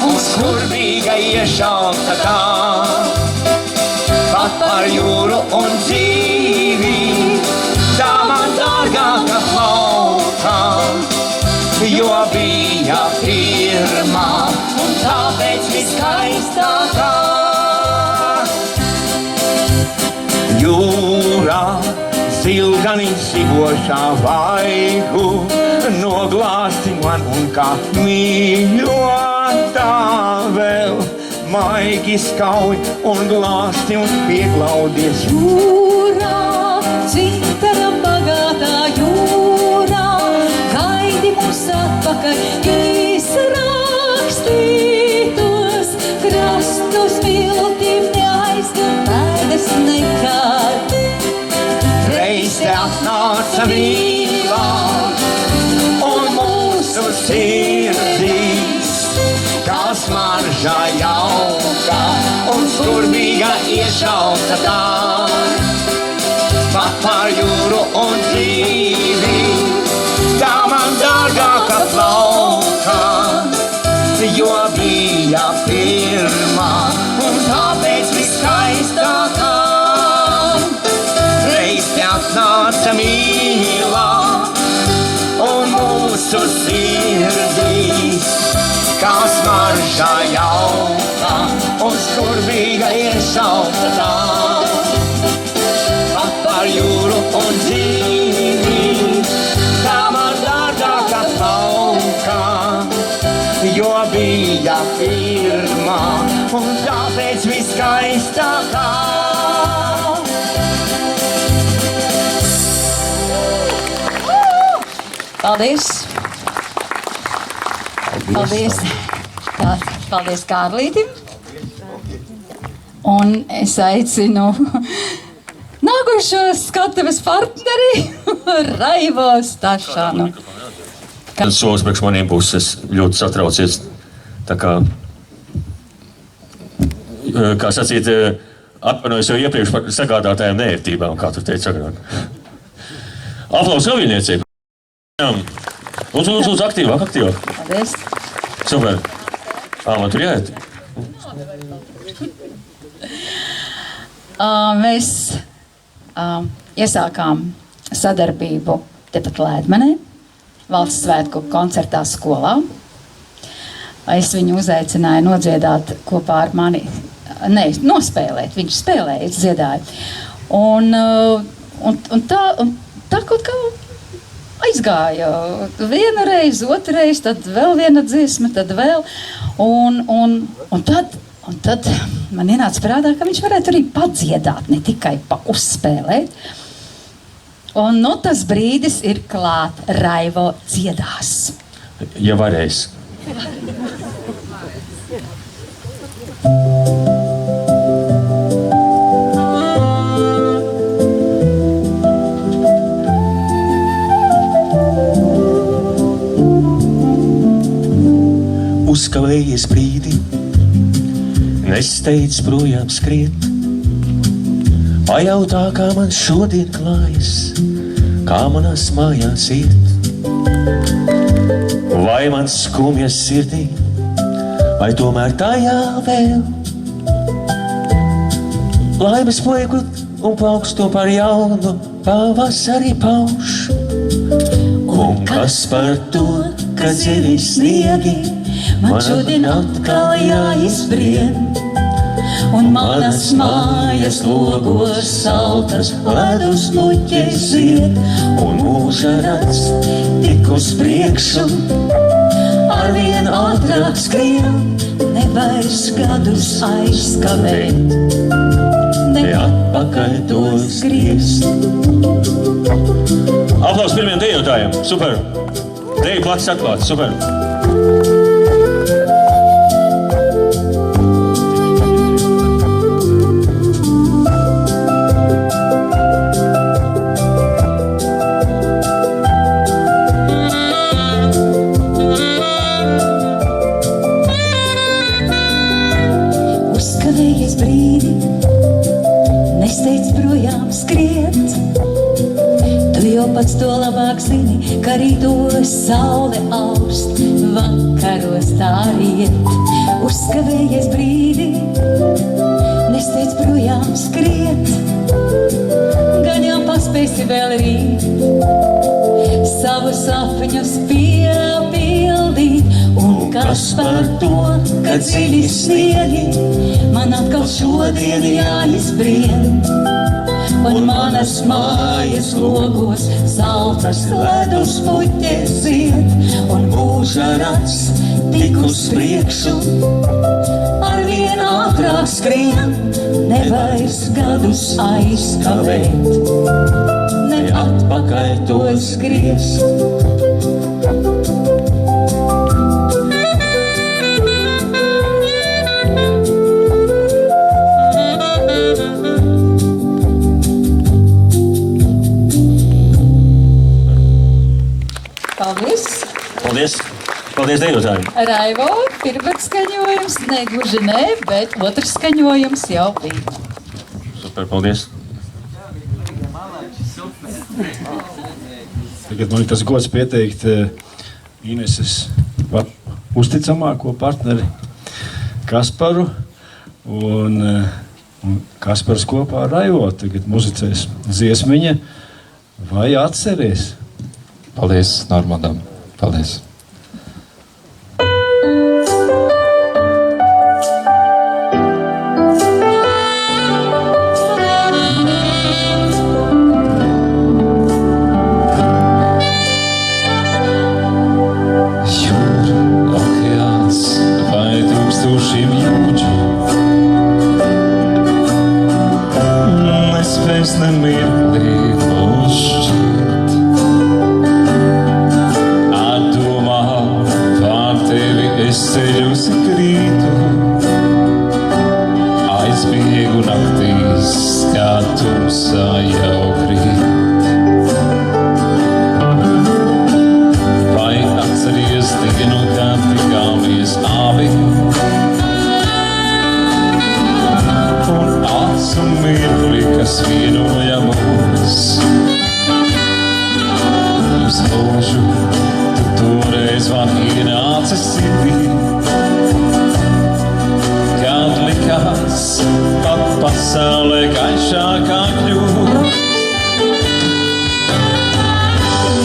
un skurvīga iešauta tā. Pat par jūru un dzīvi, tā man dārgāka plauka. Jo bija pirmā un tāpēc viskaistākā. Jūrā zilganis sibošā vaigu noglāsti man un kā mīļotā vēl maigi skauj un glāsti un pieglaudies. Jūrā, cintaram bagātā jūrā, gaidi mūs atpakaļ, izrakstītos krastus viltīm neaizgādas nekad. Reiz te atnāca mīlā un mūsu sirdīs, kā smarža jauka un skurvīga iešauta tā. Pat par jūru un dzīvi, tā man dārgāka plauka. Jo bija pirmā un tāpēc viskaistākā. Reiz te atnāca mīlā un mūsu sirdīs, kā smarža jauka un skurvīga iešauta tā. Pat par jūru un dzīvi, tā man dārgāka plauka. Jo bija pirmā un tāpēc viskaistākā. Paldies! Paldies! Paldies Kārlītim! Un es aicinu nākošo skatuves partneri Raivo Stašanu. Tas solis priekš maniem puses ļoti satraucies. Tā kā sacīt, Atvainojos jau iepriekš par sagādātājiem neērtībām, kā tu teici agrāk. Aplausos Gaviļniecību. Lūdzu, aktīvāk. Paldies. Super. Man tur jāiet. Mēs iesākām sadarbību tepat Lēdmenē, valsts svētku koncertā skolā. Es viņu uzaicināju nodziedāt kopā ar mani, nospēlēt. Viņš spēlēja, es dziedāju. Un tā kaut kā aizgāja. Vienu reizi, otru reizi, tad vēl viena dziesma, tad vēl. Un tad man ienāca prātā, ka viņš varētu arī padziedāt, ne tikai uzspēlēt. Un tas brīdis ir klāt. Raivo dziedās. Ja varēs. Uzkavējies brīdi, nesteidz projām skriet. Pajautā, kā man šodien klājas, kā manās mājās iet. Vai man skumjas sirdī, vai tomēr tajā vēl laimes plēku un plaukstu par jaunu pavasari pauš. Un kas par to, ka dziļi sniegi man šodien atkal jāizbrien, un manas mājas logos saltas ledus muķes zied, un mūža rats tik uz priekšu, arvien ātrāk skrien, nevairs gadus aizkavēt, ne atpakaļ to skriest. Aplaus pirmiem dejotājiem, super! Deju plats atklāts, super! Uzkavējies brīdi, nesteidz projām skriet. Tu jau pats to labāk zini, ka rītos saule aust, vakaros tā riet. Uzkavējies brīdi, nesteidz projām skriet. Gan jau paspēsi vēl rīt, savus sapņus piepildīt. Un kas par to, ka dziļi sniegi man atkal šodien jāizbrien, un manas mājas logos saltas ledus puķes zied, un mūža rats tik uz priekšu, arvien ātrāk skrien, nevairs gadus aizkavēt, ne atpakaļ to skriest. Paldies! Paldies dejotājiem! Raivo, pirmais skaņojums, ne gluži ne, bet otrs skaņojums jau bija. Super, paldies! Tagad man ir tas gods pieteikt Ineses uzticamāko partneri Kasparu. Un Kaspars kopā ar Raivo tagad muzicēs dziesmiņa Vai atceries? Paldies Normandam. Paldies. Jūra, okeāns vai tūkstošiem jūdžu nespēs nemirklī nošķirt. Es ceļos krītu, aizbiegu naktīs, kā tumsā jau krīt. Vai atceries dienu, kad tikāmies abi, un visu mirkli, kas vienoja mūs. Uz mūžu tu toreiz man ienāci sirdī, kad likās pat pasaulē gaišākā kļūt.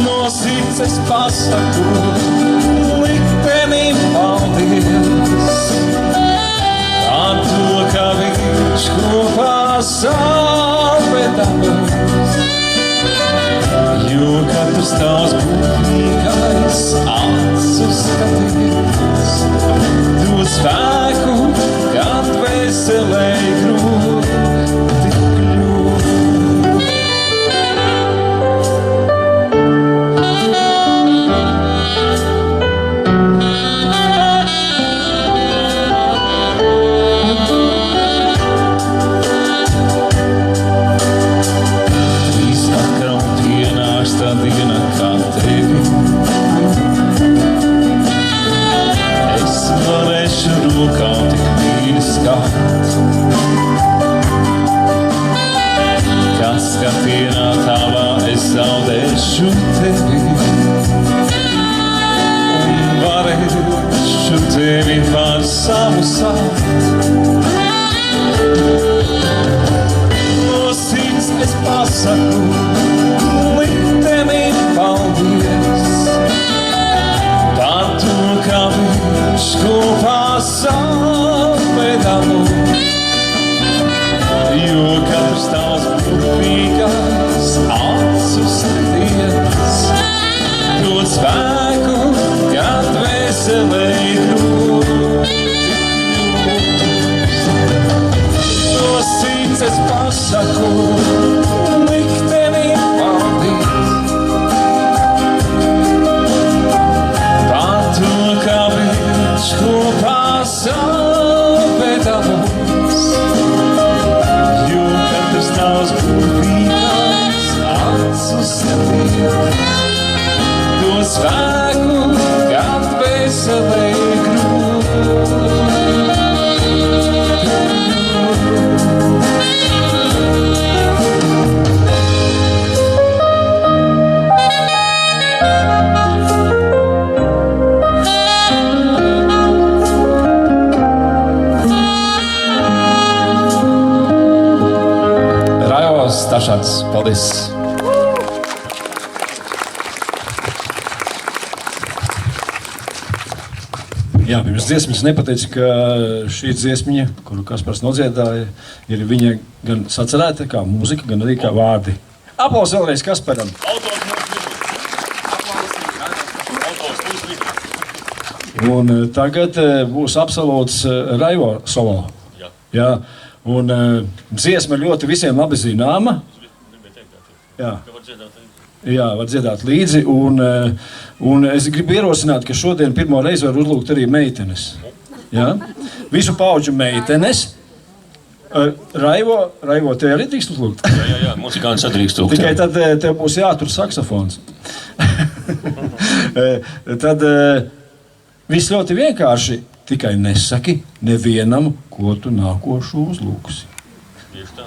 No sirds es pasaku liktenim paldies par to, ka viņš kopā sāpēdamos. Jo katrs tās būtīgais acu skatīts dod spēku, kad veselē grūti kļūt. Tā diena kā tevi es varēšu rokā tik mīļi skāt, kad skatienā tavā es zaudēšu tevi un varēšu tevi par savu sākt. No sirds es pasaku liktenim paldies par to, ka viņš kopā sāpēdamos. Jo katrs tās burvīgais acu skatiens dod spēku, kad veselē grūti kļūst. No sirds es pasaku liktenim paldies par to, ka viņš kopā sāpēdamos. Jo katrs tavs burvīgais acu skatiens dod spēku, kad veselē grūti. Stašāns, paldies! Jā, pirms dziesmas nepateicu, ka šī dziesmiņa, kuru Kaspars nodziedāja, ir viņa gan sacerēta kā mūzika, gan arī kā vārdi. Aplausi vēlreiz Kasparam! Un tagad būs absolūts Raivo solo. Jā. Un dziesma ļoti visiem labi zināma. Jā, var dziedāt līdzi. Un es gribu ierosināt, ka šodien pirmo reizi var uzlūgt arī meitenes. Jā? Visu pauģu meitenes. Raivo, tev arī drīkst uzlūgt? Jā, muzikāns drīkst uzlūgt. Tikai tad tev būs jātur saksofons. Tad viss ļoti vienkārši. Tikai nesaki nevienam, ko tu nākošu uzlūksi. Tieši tā.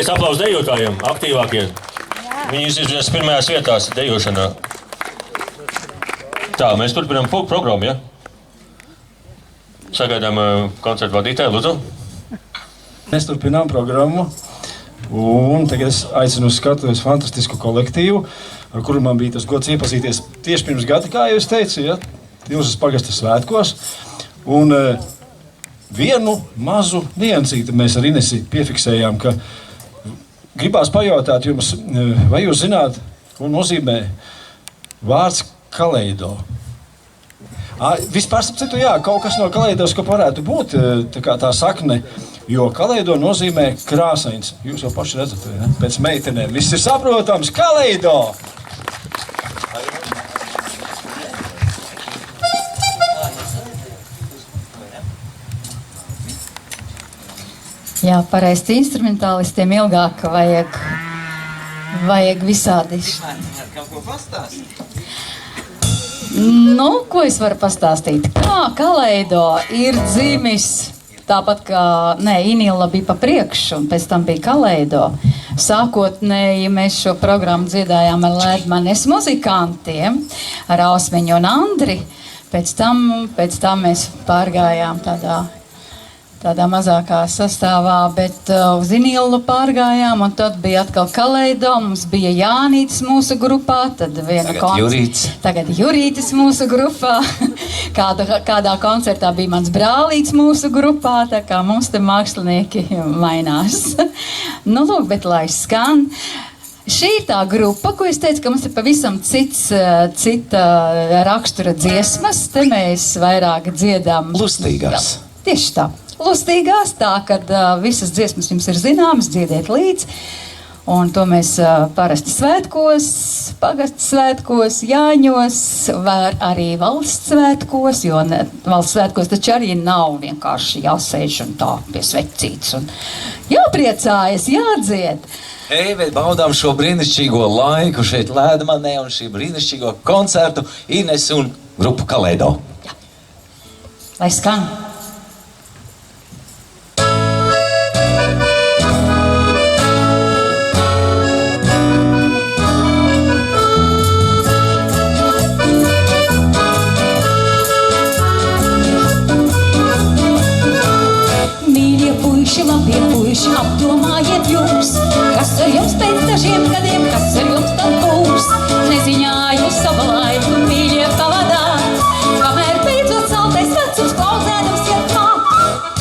Lielais aplausus dejotājiem, aktīvākie. Viņi izvirzīsies pirmajās vietās dejošanā. Tā, mēs turpinām programmu, ja? Sagaidām koncertu vadītāju, lūdzu. Mēs turpinām programmu. Un tagad es aicinu uz skatuves fantastisku kolektīvu, ar kuru man bija tas gods iepazīties tieši pirms gada, kā jau es teicu, ja? Tilžas pagasta svētkos. Un vienu mazu niansīti mēs ar Inesi piefiksējām, ka gribās pajautāt jums, vai jūs zināt, ko nozīmē vārds kaleido? Vispār, citu, jā, kaut kas no kaleidoskopa varētu būt tā sakne, jo kaleido nozīmē krāsains. Jūs jau paši redzat, ne? Pēc meitenēm. Viss ir saprotams, kaleido! Jā, pareizi instrumentālistiem ilgāk vajag visādi. Kaut ko pastāstīt? Nu, ko es varu pastāstīt? Kā kaleido ir dzimis, tāpat kā, Inila bija pa priekšu, un pēc tam bija kaleido. Sākotnēji mēs šo programmu dziedājām ar Lēdmanes muzikantiem, ar Ausmiņu un Andri. Pēc tam mēs pārgājām tādā mazākā sastāvā, bet uz Inilu pārgājām, un tad bija atkal kaleido, mums bija Jānītis mūsu grupā, tagad Jurītis mūsu grupā, kādā koncertā bija mans brālīts mūsu grupā, tā kā mums te mākslinieki mainās. Nu, lūk, bet lai skan. Šī ir tā grupa, ko es teicu, ka mums ir pavisam cita rakstura dziesmas, te mēs vairāk dziedam. Lustīgās. Tieši tā. Lustīgās, tā, kad visas dziesmas jums ir zināmas, dziediet līdz. Un to mēs parasti svētkos, pagastu svētkos, Jāņos, vai arī valsts svētkos, jo valsts svētkos taču arī nav vienkārši jāsēž un tā pie svecītes un jāpriecājas, jādzied. Bet baudām šo brīnišķīgo laiku šeit Lēdmanē un šī brīnišķīgo koncertu Ines un grupu Kaleido. Jā. Lai skan. Labie puiši, apdomājiet jūs, kas ar jums pēc dažiem gadiem, kas ar jums tad būs. Neziņā jūs savu laiku mīļie pavadāt, kamēr beidzot saltais vecums klauzēdams iet māt.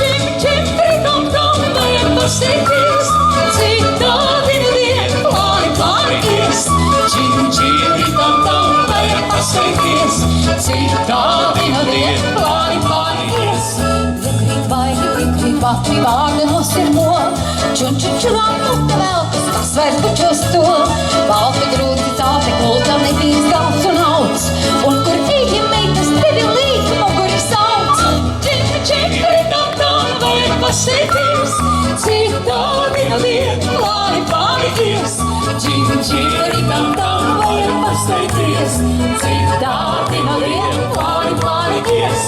Čim, čim, ritam, tam, vajag pasēties, citādi nedien, plāni ies. Čim, čim, ritam, tam, vajag pasēties, citādi nedien, plāni ies. Patri vārdu no sirmo, čun-čun-čurām mute velkas, kas vairs bučos to. Balti grūti tāti kultam netīrs galds un auds, un kur tīģi meitas tevi līdz muguri sauc. Čim-čim, ritam tam, vajag pasēties, citādi nedien, plāni ies. Čim-čim, ritam tam, vajag pasēties, citādi nedien, plāni ies.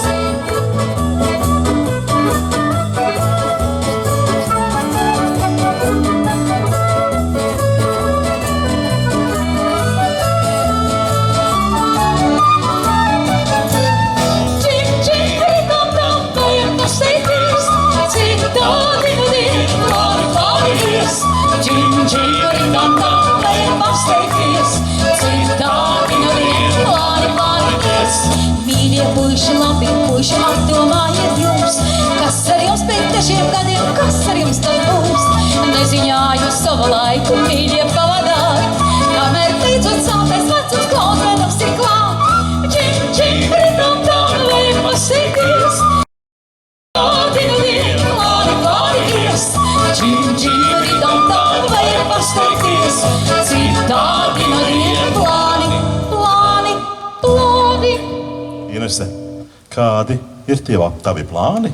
Mīļie puiši, labie puiši, apdomājiet jūs, kas ar jums pēc dažiem gadiem, kas ar jums tad būs. Neziņā jūs savu laiku mīļie pavadāt, kamēr beidzot saltais vecums klauzēdams ir klāt. Čim, čim, ritam tam, vajag pasēties, citādi nedien, plāni ies. Čim, čim, ritam tam, vajag pasēties, citādi nedien, plāni. Inese, kādi ir tavi plāni?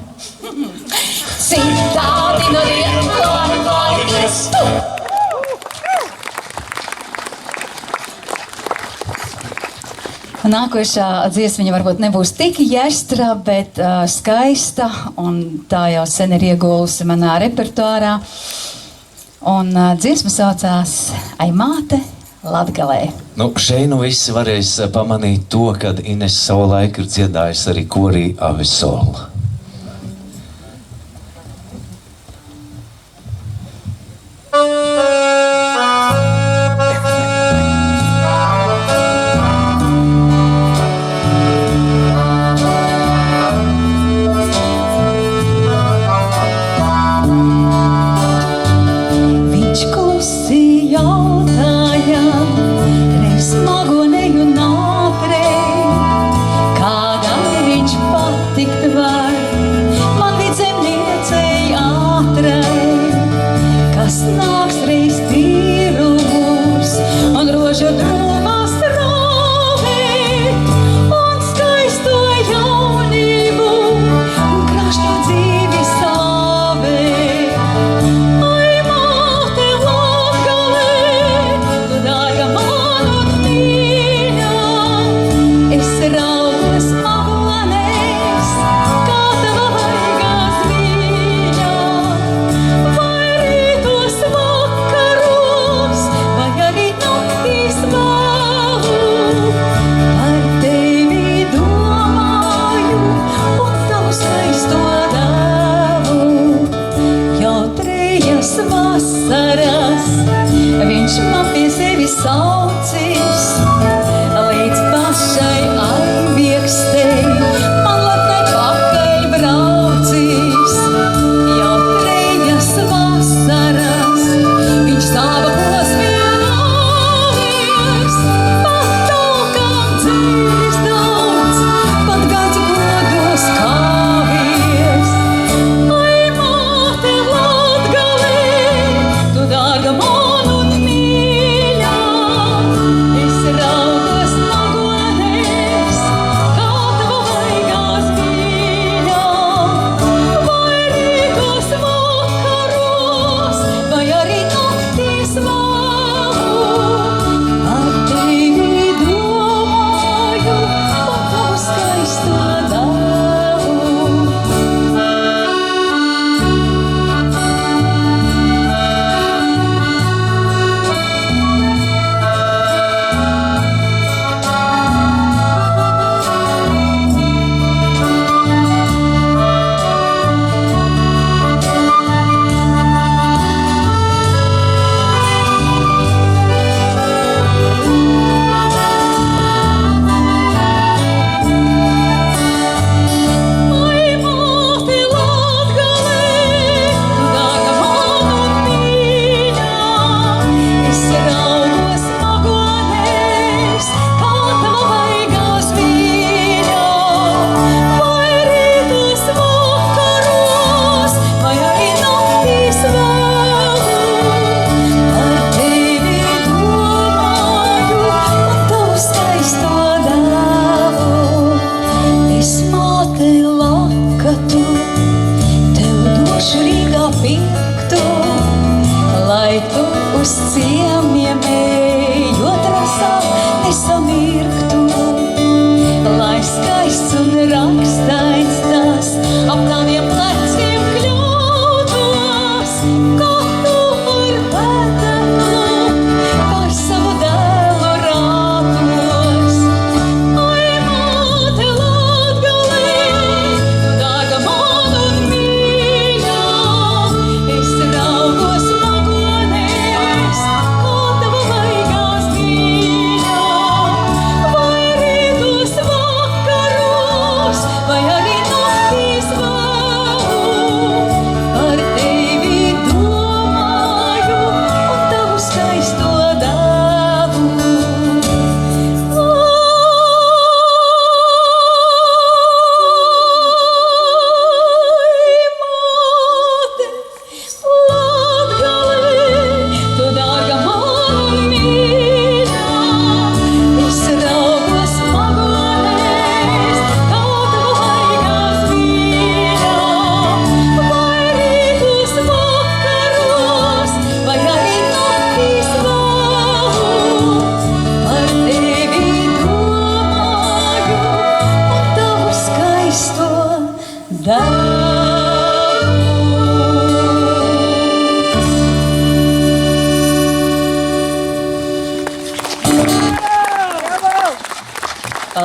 Citādi nedien, plāni ies. Nākošā dziesmiņa varbūt nebūs tik jēstra, bet skaista, un tā jau sen ir iegūlusi manā repertuārā. Un dziesma saucās Ai māte Latgalē. Nu, šeit nu visi varēs pamanīt to, kad Ines savu laiku ir dziedājusi arī korī Avisola. Patikt var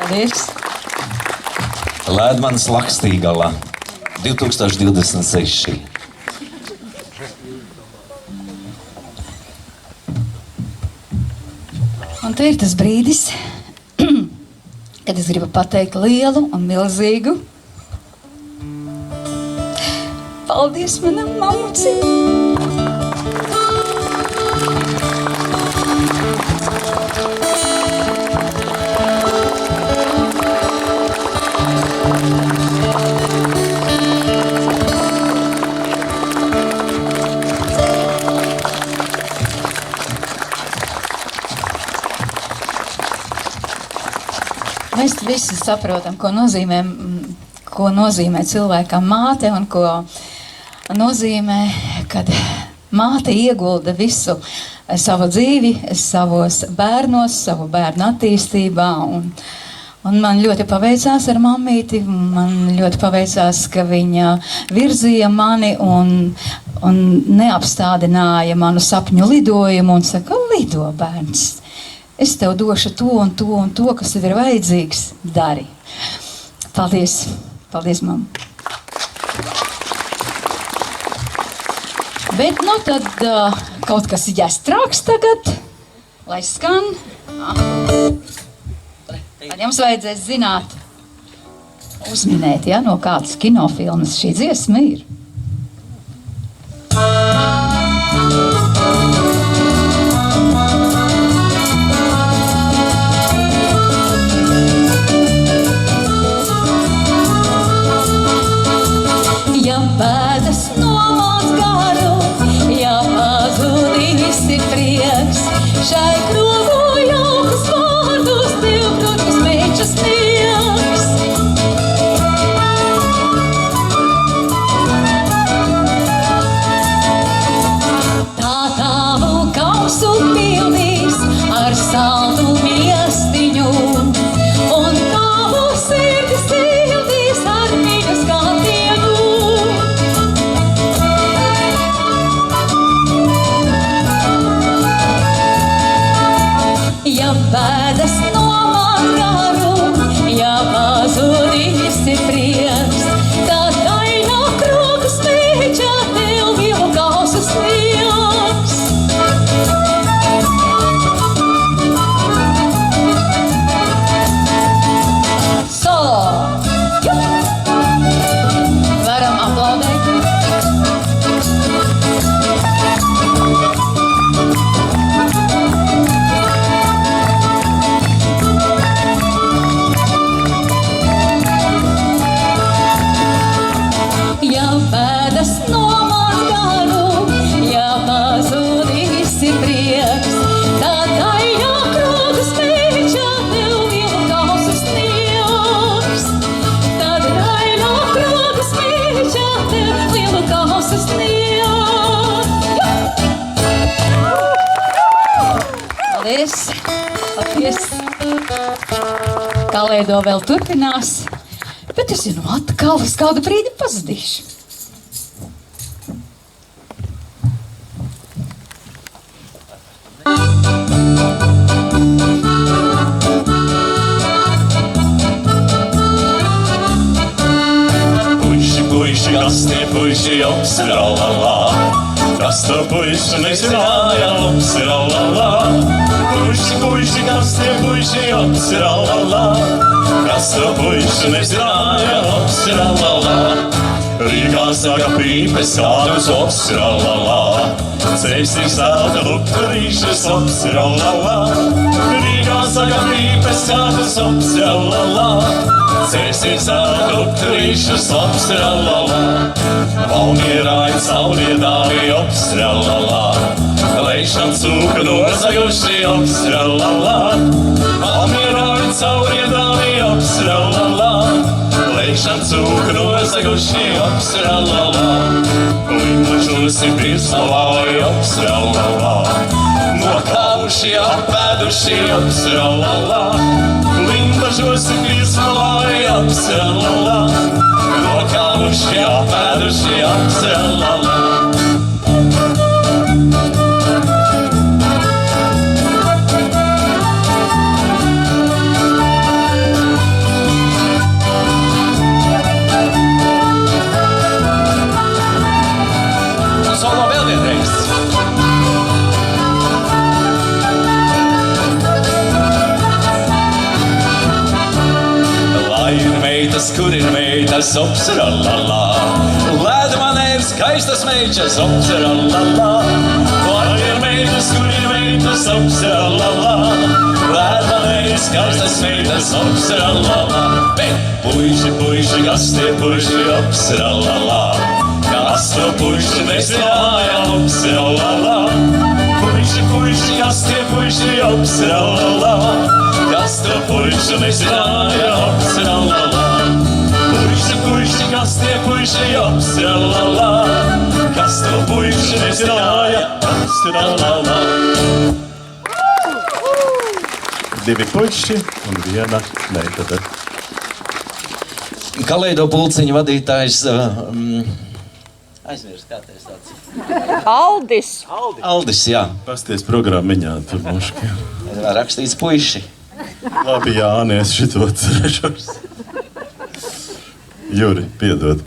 Paldies! Lēdmanis Lakstīgalā 2026. Un te ir tas brīdis, kad es gribu pateikt lielu un milzīgu paldies manam mammucim! Mēs visi saprotam, ko nozīmē cilvēkam māte un ko nozīmē, kad māte iegulda visu savu dzīvi, savos bērnos, savu bērnu attīstībā. Un man ļoti paveicās ar mammīti, man ļoti paveicās, ka viņa virzīja mani un neapstādināja manu sapņu lidojumu un saka, lido bērns. Es tev došu to un to un to, kas tev ir vajadzīgs, dari. Paldies. Paldies, mamma. Bet, nu, tad kaut kas jāstrāks tagad, lai skan. Tad jums vajadzēs zināt, uzminēt, ja, no kādas kinofilmas šī dziesma ir. Pēdas nomāc garu, ja pazudīs ir prieks, šai krogu jaukas vārdus tev kroķus mečas sniegs. Tā tavu kausu pildīs ar saldu miestiņu, un tavu sirdi sildīs ar mīļu skatienu. Ja pēdas nomāc garu, ja pazudīs ir prieks, tad daļā krogas mīķa tev vielu kausu sniegs. Solo! Varam aplaudēt. Ja pēdas nomāc garu, ja pazudīs ir prieks, tad daļā krogas mīķa tev vielu kausu sniegs. Tad daļā krogas mīķa tev vielu kausu sniegs. Paldies! Paldies! Kalēdo vēl turpinās, bet es zinu, atkal es kādu brīdi pazudīšu. Puiši, kas tie puiši joks, la. Kas to puiši nezināja, joks, la. Puiši, kas tie puiši joks, la. Kas to puiši nezināja, joks, la. Rīgā saka pīpes kādus oks, la. Ceļs ir sāta lukturīšas oks, la. Rīgā saka pīpes kādus oks, la. Ceļs ir sāta lukturīšas oks, la. Valmierā ir saulriedāvi oks, la. Leišam cūka nozaguši oks, la. Valmierā ir saulriedāvi oks, la. Leišam cūka nozaguši oks, la. Līmušos ir pirslavāji oks, la. Nokāvuši apēduši oks, la. Līmušos ir pirslavāji oks, la. Nokāvuši apēduši oks, la. meitas, kur ir meitas, opsralala. Lēda man ir skaistas meitas, opsralala. Kur ir meitas, opsralala. Lēda man ir skaistas meitas, opsralala. Bet puiši, kas tie puiši, opsralala. Kas to puiši nesināja, opsralala. Puiši, kas tie puiši, opsralala. Kas to puiši nesināja, opsralala. Puiši, kas tie puiši, opsralala. Kas to puiši nesināja, opsralala. 2 puiši un 1 meitene. Kaleido pulciņa vadītājs aizmirst, kā teiks tāds. Aldis, jā. Pasties programmiņā tur muški. Rakstīts puiši. Labi, Jāni, es šito atcerēšos. Juri, piedod.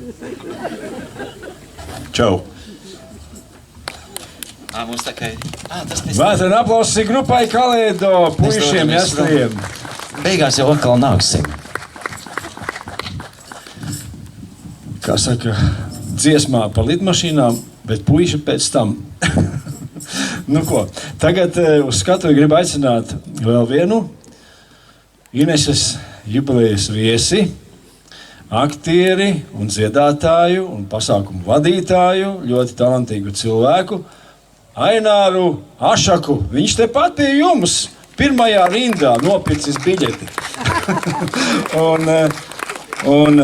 Čau. Mums tā kā tas pēc... Vētran aplausi grupai Kaleido, puišiem, jastajiem. Beigās jau atkal nāksim. Kā saka, dziesmā pa lidmašīnām, bet puiši pēc tam. Nu ko, tagad uz skatuvi gribu aicināt vēl vienu Ineses jubilejas viesi, aktieri un dziedātāju un pasākumu vadītāju, ļoti talantīgu cilvēku, Aināru Ašaku. Viņš tepat pie jums pirmajā rindā nopircis biļeti. un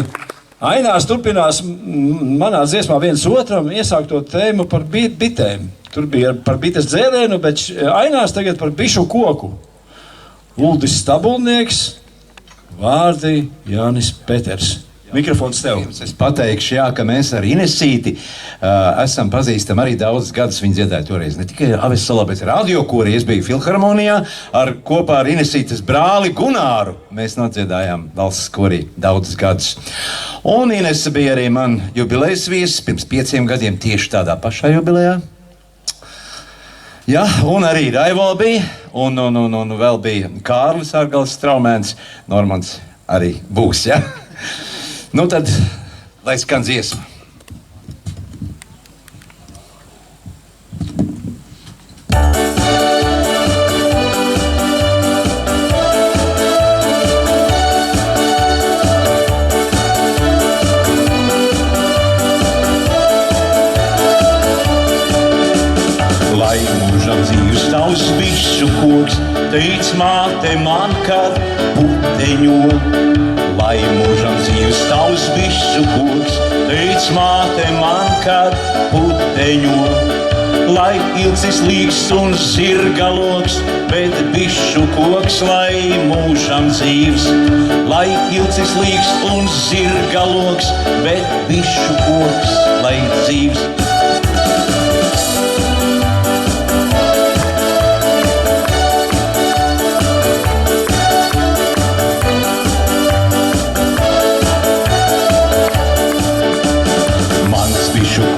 Ainārs turpinās manā dziesmā viens otram iesākto tēmu par bitēm. Tur bija par bites dzērienu, bet Ainārs tagad par bišu koku. Uldis Stabulnieks, vārdi Jānis Peters. Mikrofons tev. Es pateikšu, jā, ka mēs ar Inesīti esam pazīstami arī daudzus gadus. Viņa dziedāja toreiz ne tikai Avessalā, bet radiokorī. Es biju Filharmonijā kopā ar Inesītes brāli Gunāru. Mēs nodziedājām valsts korī daudzus gadus. Un Inese bija arī man jubilejas viesis pirms 5 gadiem tieši tādā pašā jubilejā. Jā, un arī Raivo bija, un vēl bija Kārlis Argals Straumēns, Normans arī būs, jā. Nu tad, lai skan dziesma. Lai mūžam dzīves tavs bišu koks, teic māte man, kad puteņo. Lai mūžam dzīves tavs bišu koks, teic māte man, kad puteņo. Lai ilcis līgs un zirgaloks, bet bišu koks, lai mūžam dzīves. Lai ilcis līgs un zirgaloks, bet bišu koks, lai dzīves.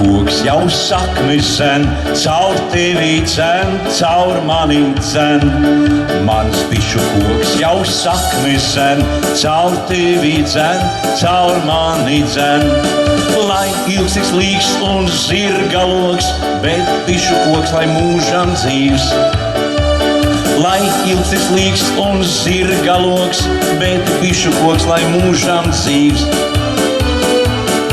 Koks jau sakni sen, caur tevi dzen, caur mani dzen. Mans bišu koks jau sakni sen, caur tevi dzen, caur mani dzen. Lai ilgsis līgs un zirgaloks, bet bišu koks, lai mūžam dzīves. Lai ilgsis līgs un zirgaloks, bet bišu koks, lai mūžam dzīves.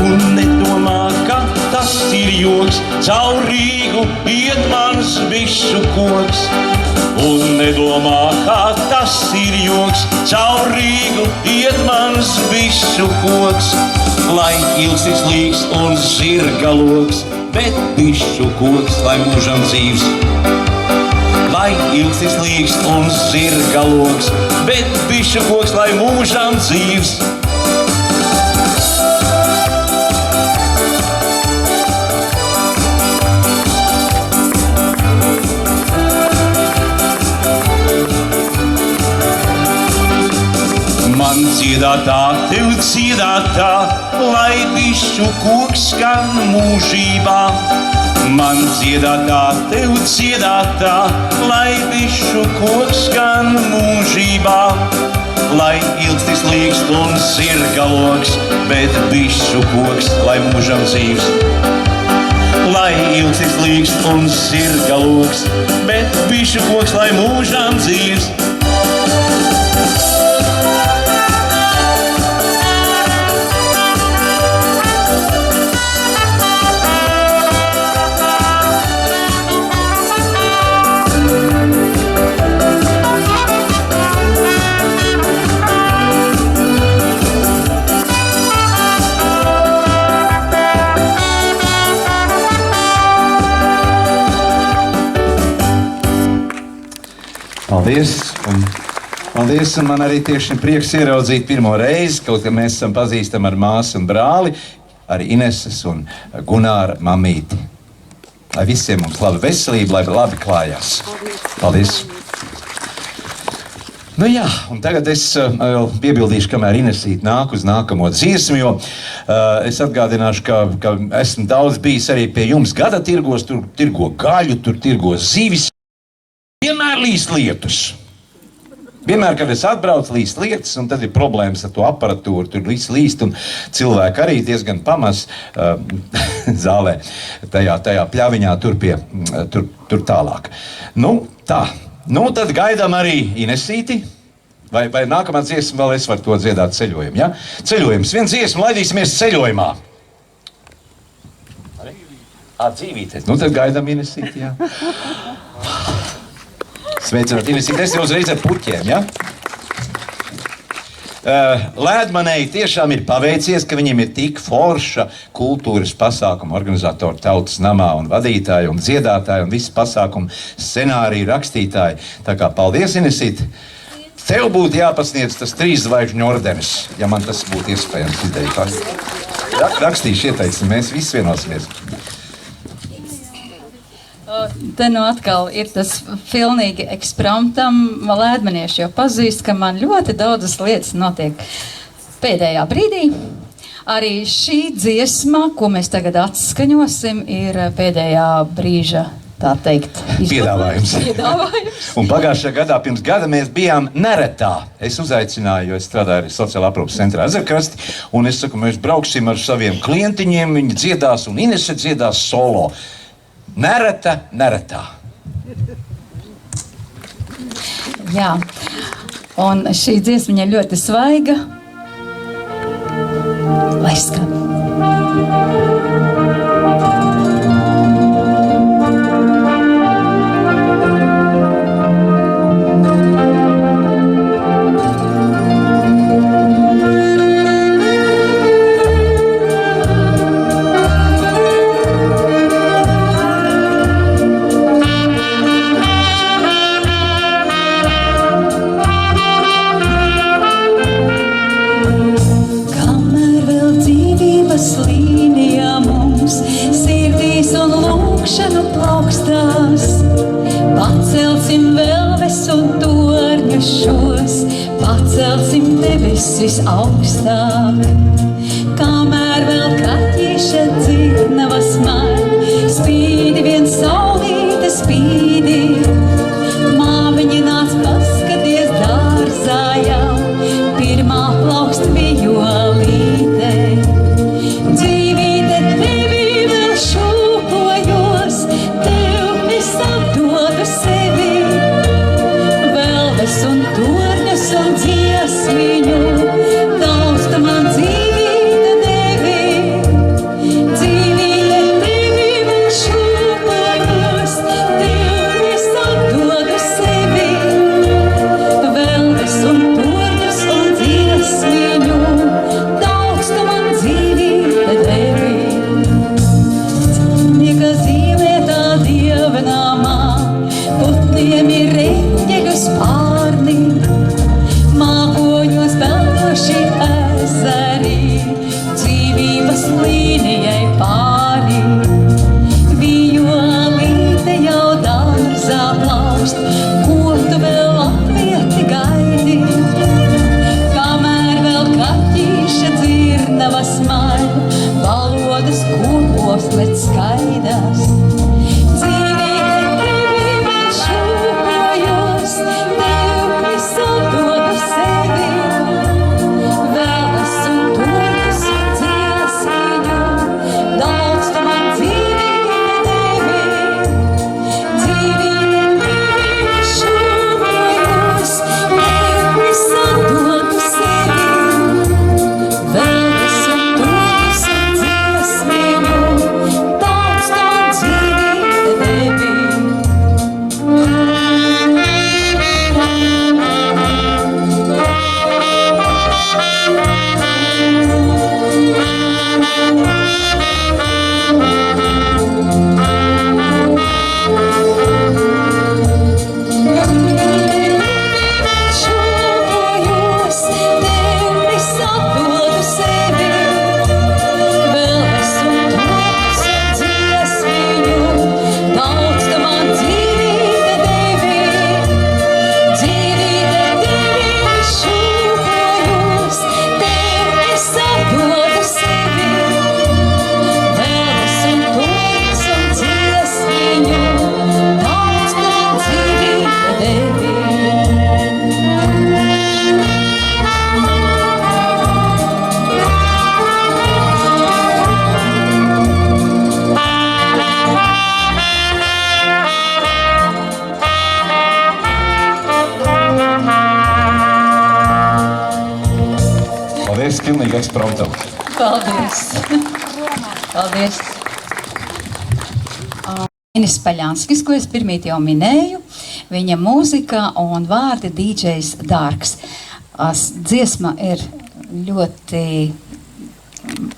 Un nedomā, ka tas ir joks, caur Rīgu iet mans bišu koks. Un nedomā, ka tas ir joks, caur Rīgu iet mans bišu koks. Lai ilgsis līgs un zirgaloks, bet bišu koks, lai mūžam dzīves. Lai ilgsis līgs un zirgaloks, bet bišu koks, lai mūžam dzīves. Man dziedātā, tev dziedātā, lai bišu koks skan mūžībā. Man dziedātā, tev dziedātā, lai bišu koks skan mūžībā. lai ilgstis līgst un sirgaloks, bet bišu koks, lai mūžam dzīvs. Lai ilgstis līgst un sirgaloks, bet bišu koks, lai mūžam dzīvs. Paldies, un man arī tieši prieks ieraudzīt pirmo reizi, kaut kā mēs esam pazīstami ar māsu un brāli, ar Ineses un Gunāra mamīti. Lai visiem mums laba veselība, lai labi klājās. Paldies! Nu jā, un tagad es vēl piebildīšu, kamēr Inesīte nāk uz nākamo dziesmu, jo es atgādināšu, ka esmu daudz bijis arī pie jums gada tirgos, tur tirgo gaļu, tur tirgo zivis. Vienmēr līst lietus. Vienmēr, kad es atbraucu, līst lietas, un tad ir problēmas ar to aparatūru. Tur viss līst, un cilvēki arī diezgan pamaz zālē, tajā pļaviņā tur tālāk. Nu, tā. Nu, tad gaidām arī Inesīti. Vai nākamā dziesma vēl es varu to dziedāt ceļojumu, ja? Ceļojums. Viens dziesmu laidīsimies ceļojumā. Dzīvīties. Nu, tad gaidām Inesīti, jā. Sveicināt, Inesīte, es jau uzreiz ar puķiem, ja? Lēdmanei tiešām ir paveicies, ka viņiem ir tik forša kultūras pasākuma organizatori Tautas namā un vadītāji un dziedātāji un visi pasākumu scenāriju rakstītāji. Tā kā paldies, Inesīte. Tev būtu jāpasniedz tas 3 zvaigžņu ordenis, ja man tas būtu iespējams izdarīt. Rakstīšu ieteicam, mēs visi vienosimies. Te nu atkal ir tas pilnīgi ekspromptam. Lēdmanieši jau pazīst, ka man ļoti daudzas lietas notiek pēdējā brīdī. Arī šī dziesma, ko mēs tagad atskaņosim, ir pēdējā brīža, tā teikt, piedāvājums. Un pagājušajā gadā, pirms gada, mēs bijām Neretā. Es uzaicināju, jo es strādāju arī sociālā aprūpes centrā Ezerkrasti, un es saku, mēs brauksim ar saviem klientiņiem, viņi dziedās, un Inese dziedās solo. Neretā. Jā, un šī dziesma ir ļoti svaiga. Lai skan. Pacelsim debesis augstāk, kamēr vēl kaķīša dzirnavas man, spīdi viens saulīte spīdi. Māmiņa nāc paskaties dārzā jau, pirmā plaukst vijolīte. Dzīvīte tevi vēl šūpojos, tev es apdodu sevi, velves un torņus un dziesmiņu, daudz tu man dzīvīte devi. Dzīvīte tevi vēl šūpojos, tev es atdodu sevi, velves un torņus un dziesmiņu, daudz tu man dzīvīte devi. Nieka zīmētā dievnamā, putniem ir reņģeļu spārni, mākoņos pelnoši ezeri, dzīvības līnijai pāri. Vijolīte jau dārzā plaukst, ko tu vēl atlieti gaidi? Kamēr vēl kaķīša dzirnavas maļ, valodas kopos lec skaidās. Dzīvīte tevi vēl šūpojos, tev es atdodu sevi, Paldies, pilnīgi ekspromtam. Paldies! Paldies! Inis Paļanskis, ko es pirmīt jau minēju, viņa mūzika un vārdi DJs Dārks. Dziesma ir ļoti,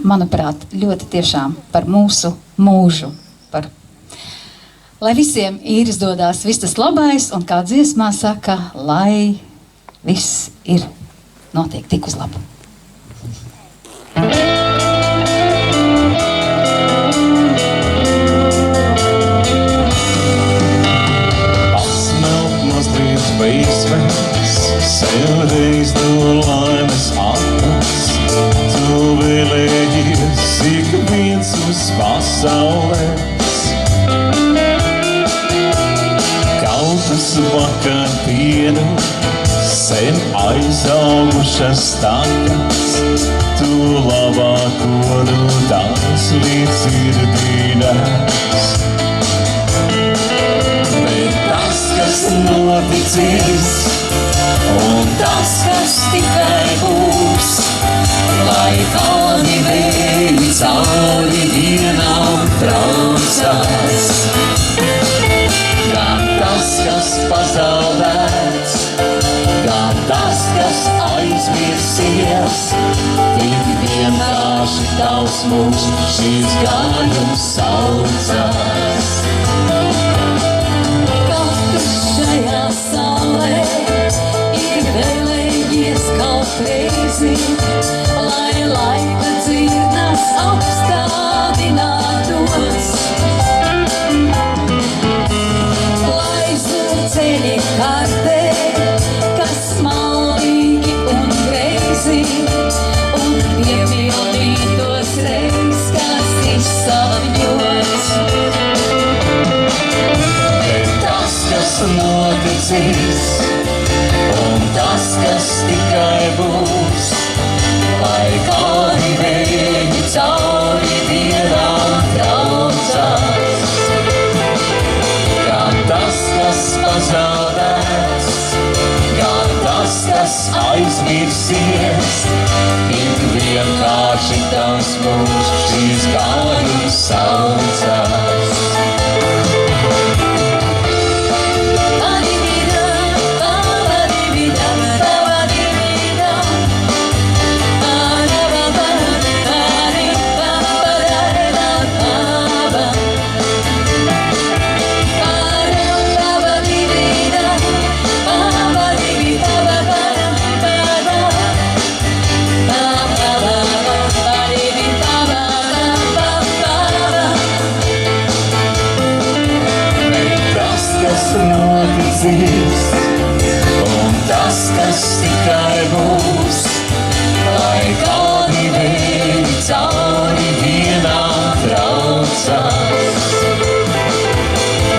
manuprāt, ļoti tiešām par mūsu mūžu. Lai visiem ir izdodas viss tas labais, un kā dziesmā saka, lai viss ir notiek tik uz labu. Pasmelt mazliet veiksmes, sev reiz no laimes atnes. Tu vēlējies ik viens uz pasaulēs. Kautas vakar dienu, sen aizaugušas takas. Tu labāko nu tās līdz sirdīnās. Bet tas, kas noticis, un tas, kas tikai būs, lai kādi vēji cauri dienām traucās. Gan tas, kas pazaudēts, gan tas, kas aizmirsies, tik vienkārši tavs mūžs šīs gājums saucās. Katrs šajā saulē ir vēlējies kaut reizi, lai laika dzirnas apstādinātos. Ceļi kartē, kas maldīgi un greizi, un piepildītos reiz, kas izsapņots. Bet tas, kas noticis, un tas, kas tikai būs, lai kādi vēji cauri dienām traucās. Gan tas, kas pazaudēts, gan tas, kas aizmirsies, tik vienkārši tavs mūžs šīs gājums saucās. Un tas, kas tikai būs, lai kādi vēji cauri dienām traucās.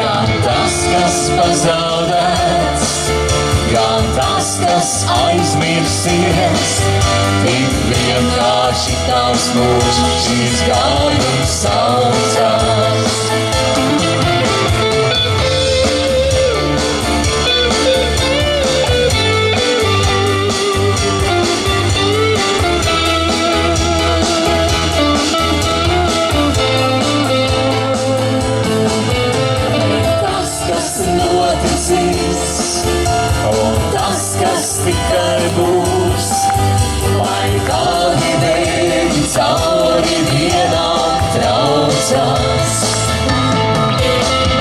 Gan tas, kas pazaudēts, gan tas, kas aizmirsies, tik vienkārši tavs mūžs šīs gājums saucās. Un tas, kas tikai būs, lai kādi vēji cauri dienām traucās.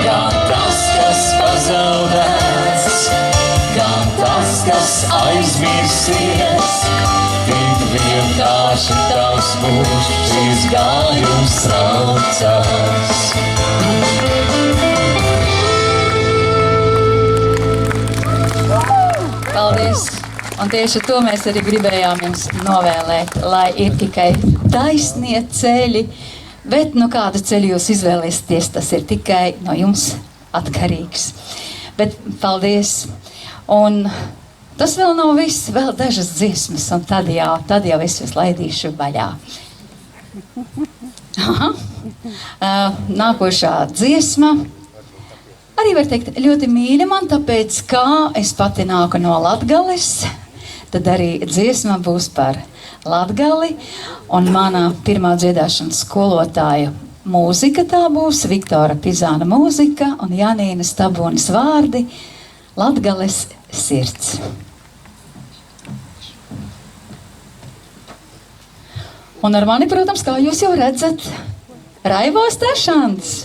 Gan tas, kas pazaudēts, gan tas, kas aizmirsies, tik vienkārši tavs mūžs šīs gājums saucās. Paldies! Un tieši to mēs arī gribējām jums novēlēt, lai ir tikai taisnie ceļi, bet nu kādu ceļu jūs izvēlēsieties, tas ir tikai no jums atkarīgs. Bet paldies! Un tas vēl nav viss, vēl dažas dziesmas, un tad jau es jūs laidīšu vaļā. Aha. Nākošā dziesma. Arī var teikt, ļoti mīļa man, tāpēc, kā es pati nāku no Latgales, tad arī dziesma būs par Latgali, un mana pirmā dziedāšanas skolotāja mūzika tā būs, Viktora Pizāna mūzika un Janīnas Tabonas vārdi Latgales sirds. Un ar mani, protams, kā jūs jau redzat, Raivo Stešans.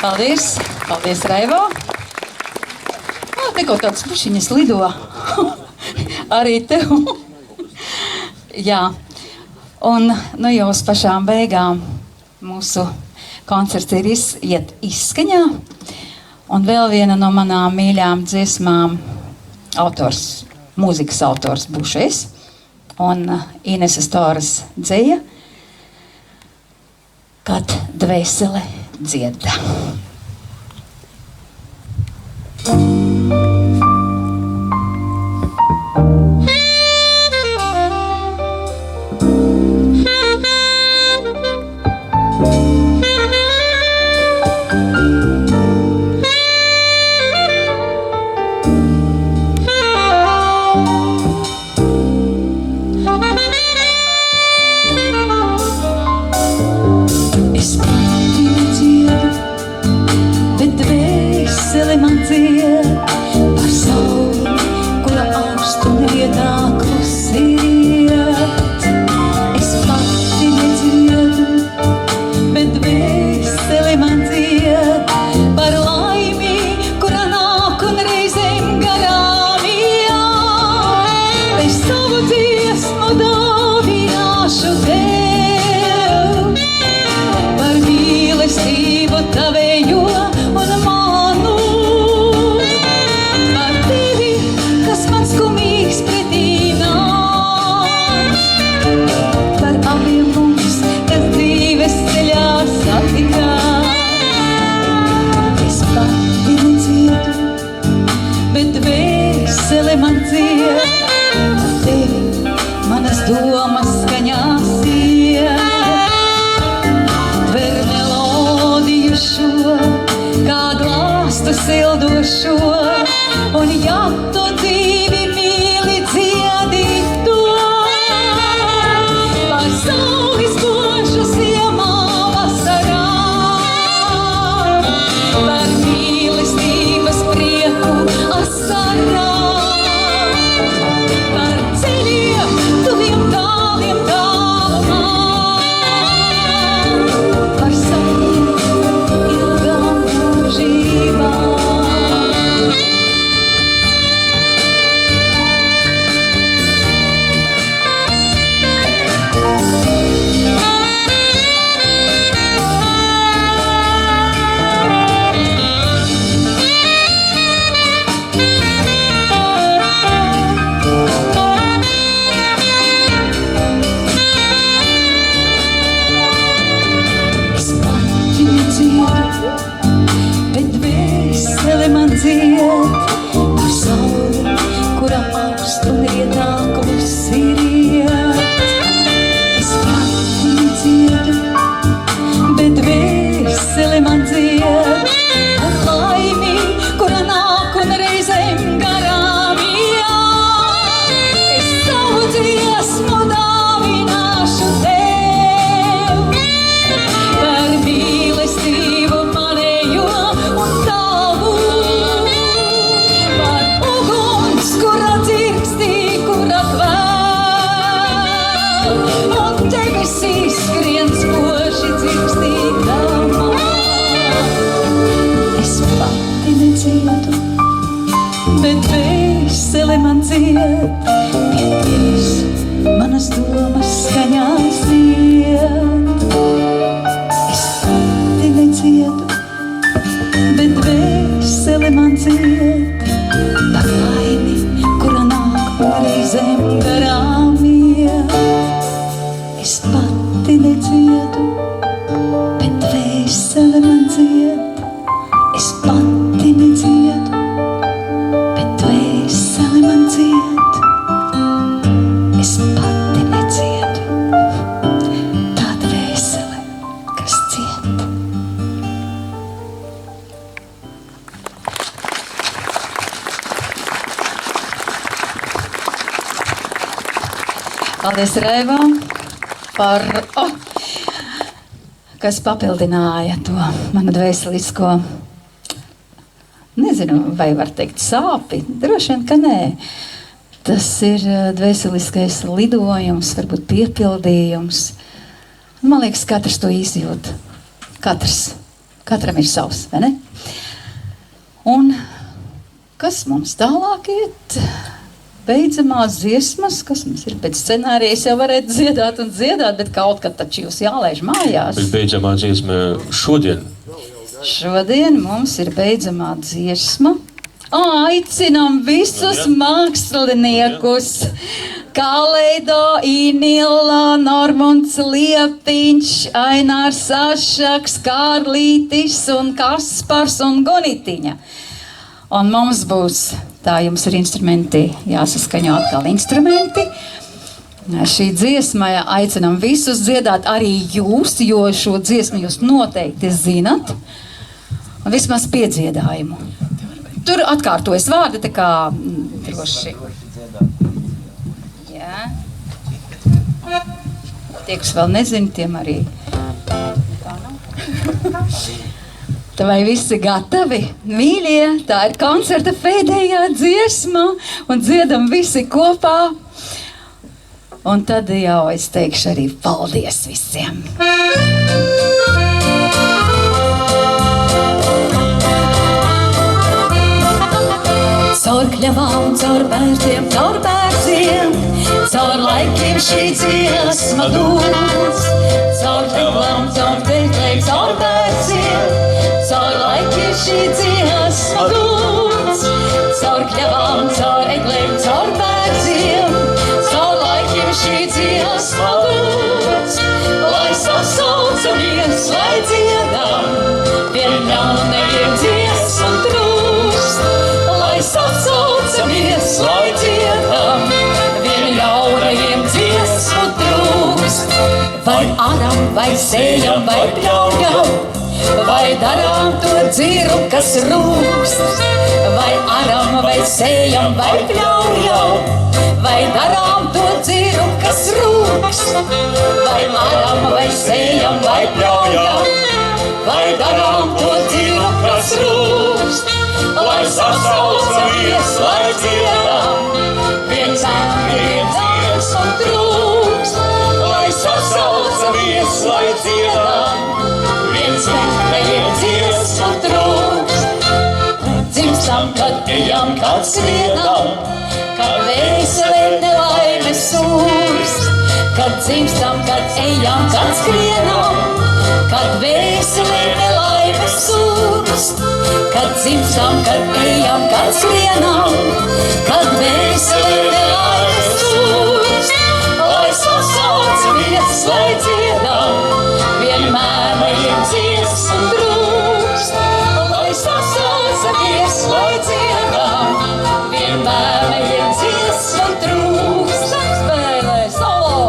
Paldies! Paldies, Raivo! Te kaut kādas pušiņas lido. Arī tev. Jā. Un nu jau uz pašām beigām mūsu koncerts ir iet izskaņā. Un vēl viena no manām mīļām dziesmām mūzikas autors būšu es. Un Ineses Toras dzeja, kad dvēsele dzieda. Es pati nedziedu, bet dvēsele tavējo un manu. Par tevi, kas man skumīgs pretī nāc. Par abiem mums, kas dzīves ceļā satikās. Es pati necietu, bet dvēsele man dzied. Par tevi manas domas skaņās iet. Tver melodiju šo, kā glāstu sildošo, un ja tu dzīvi mīli dziedi to. Par sauli spožu ziemā vasarā, par mīlestības prieku asarā, par ceļiem tuviem tāliem tālumā, par sapņiem ilgām mūžībām. Es pati necietu, bet dvēsele man dzied. Par sauli, kura augst un rietnākums ir iet. Es pati necietu, bet dvēsele man dzied. Par laimi, kura nāk un reizēm garām iet. Es savu dziesmu dāvināšu tev. Par mīlestību manējo un tavu. Par uguns, kura dzirkstī, kura kvēl. Un debesīs skrien spoži dzirkstīdamā. Es pati necietu, bet dvēsele man dzied. Pie tevis manas domas skaņās iet. Es pati necietu, bet dvēsele man dzied. Par laimi, kura nāk un reizēm garām iet. Es pati necietu, bet dvēsele man dzied. Es pati necietu, bet dvēsele man dzied. Es pati necietu, tā dvēsele, kas ciet. Paldies Raivam par, kas papildināja to manu dvēselisko, nezinu, vai var teikt sāpi, droši vien, ka nē. Tas ir dvēseliskais lidojums, varbūt piepildījums. Man liekas, katrs to izjūt. Katram ir savs, vai ne? Un kas mums tālāk iet? Beidzamās dziesmas, kas mums ir pēc scenārijas, jau varētu dziedāt un dziedāt, bet kaut kad taču jūs jālaiž mājās. Bet beidzamā dziesma šodien. Šodien mums ir beidzamā dziesma. Aicinam visus māksliniekus. Kaleido, Inila, Normunds Liepiņš, Ainārs Sašaks, Kārlītis un Kaspars un Gonitiņa. Un mums būs, tā jums ir instrumenti, jāsaskaņo atkal instrumenti. Šī dziesma aicinam visus dziedāt, arī jūs, jo šo dziesmu jūs noteikti zinat. Un vismaz piedziedājumu. Tur atkārtojas vārdi, tā kā droši. Jā. Tie, kas vēl nezina, tiem arī. Tā vai visi gatavi? Mīļie, tā ir koncerta pēdējā dziesma un dziedam visi kopā. Un tad jau es teikšu arī paldies visiem. Caur kļavām, caur bērtiem, caur bērciem, caur laikiem šī dziesma dūs. Caur teklām, caur teklēm, caur bērciem, šī dziesma gūts, caur kļavām, caur eglēm, caur bērdziem, caur laikiem šī dziesma gūts, lai sasaucamies, lai dziedam, vien ļaunajiem dziesmu trūkst, lai sasaucamies, lai dziedam, vien ļaunajiem dziesmu trūkst. Vai aram, vai sējam, vai pļaujam, vai darām to dziru, kas rūkst. Vai aram, vai sējam, vai pļaujam, vai darām to dziru, kas rūkst. Vai aram, vai sējam, vai pļaujam, vai darām to dziru, kas rūkst. Lai sasaucamies, lai dziedam, viens dziesmu trūkst. Lai sasaucamies, lai dziedam, viens dziesmu trūkst. Dzimstam, kad ejam, kad skrienam, kad veselē nelaimes sūrst. Kad dzimstam, kad ejam, kad skrienam, kad veselē nelaimes sūrst. Kad dzimstam, kad ejam, kad skrienam, kad veselē nelaimes sūrst. Lai sasaucamies, lai dziedam, vienmēr vajag dziesmu trūkst. Lai sasaucamies, lai dziedam, vienmēr vajag dziesmu trūkst. Spēlē solo!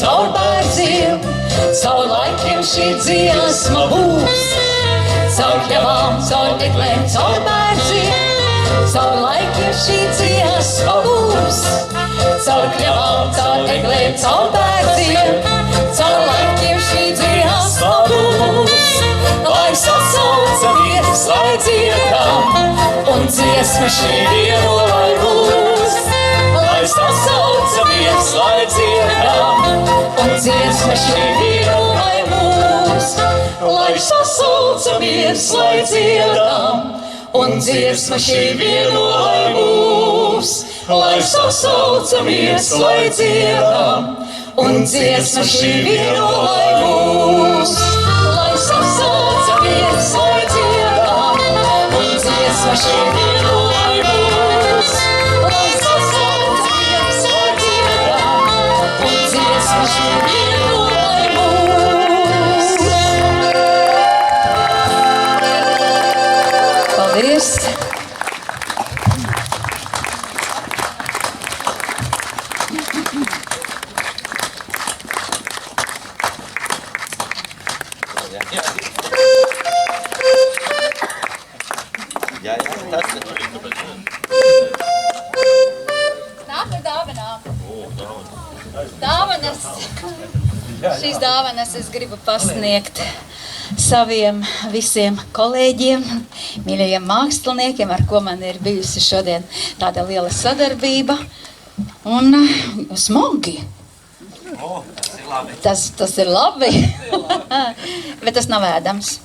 Caur bērdziem, caur laikiem šī dziesma būs. Caur kļavām, caur eglēm, caur bērdziem, caur laikiem šī dziesma būs. Caur kļavām, caur eglēm, caur bērdziem, caur laikiem šī dziesma būs. Lai sasaucamies, lai dziedam, un dziesma šī vieno lai būs. Lai sasaucamies, lai dziedam, un dziesma šī vieno lai būs. Lai sasaucamies, lai dziedam, un dziesma šī vieno lai būs. Lai sasaucamies, lai dziedam, un dziesma šī vieno lai būs. Lai sasaucamies, lai dziedam, un dziesma šī vieno lai būs. Lai sasaucamies, lai dziedam, un dziesma šī vieno lai būs. Paldies! Šīs dāvanas es gribu pasniegt saviem visiem kolēģiem, mīļajiem māksliniekiem, ar ko man ir bijusi šodien tāda liela sadarbība. Un smagi. Tas ir labi. Bet tas nav ēdams.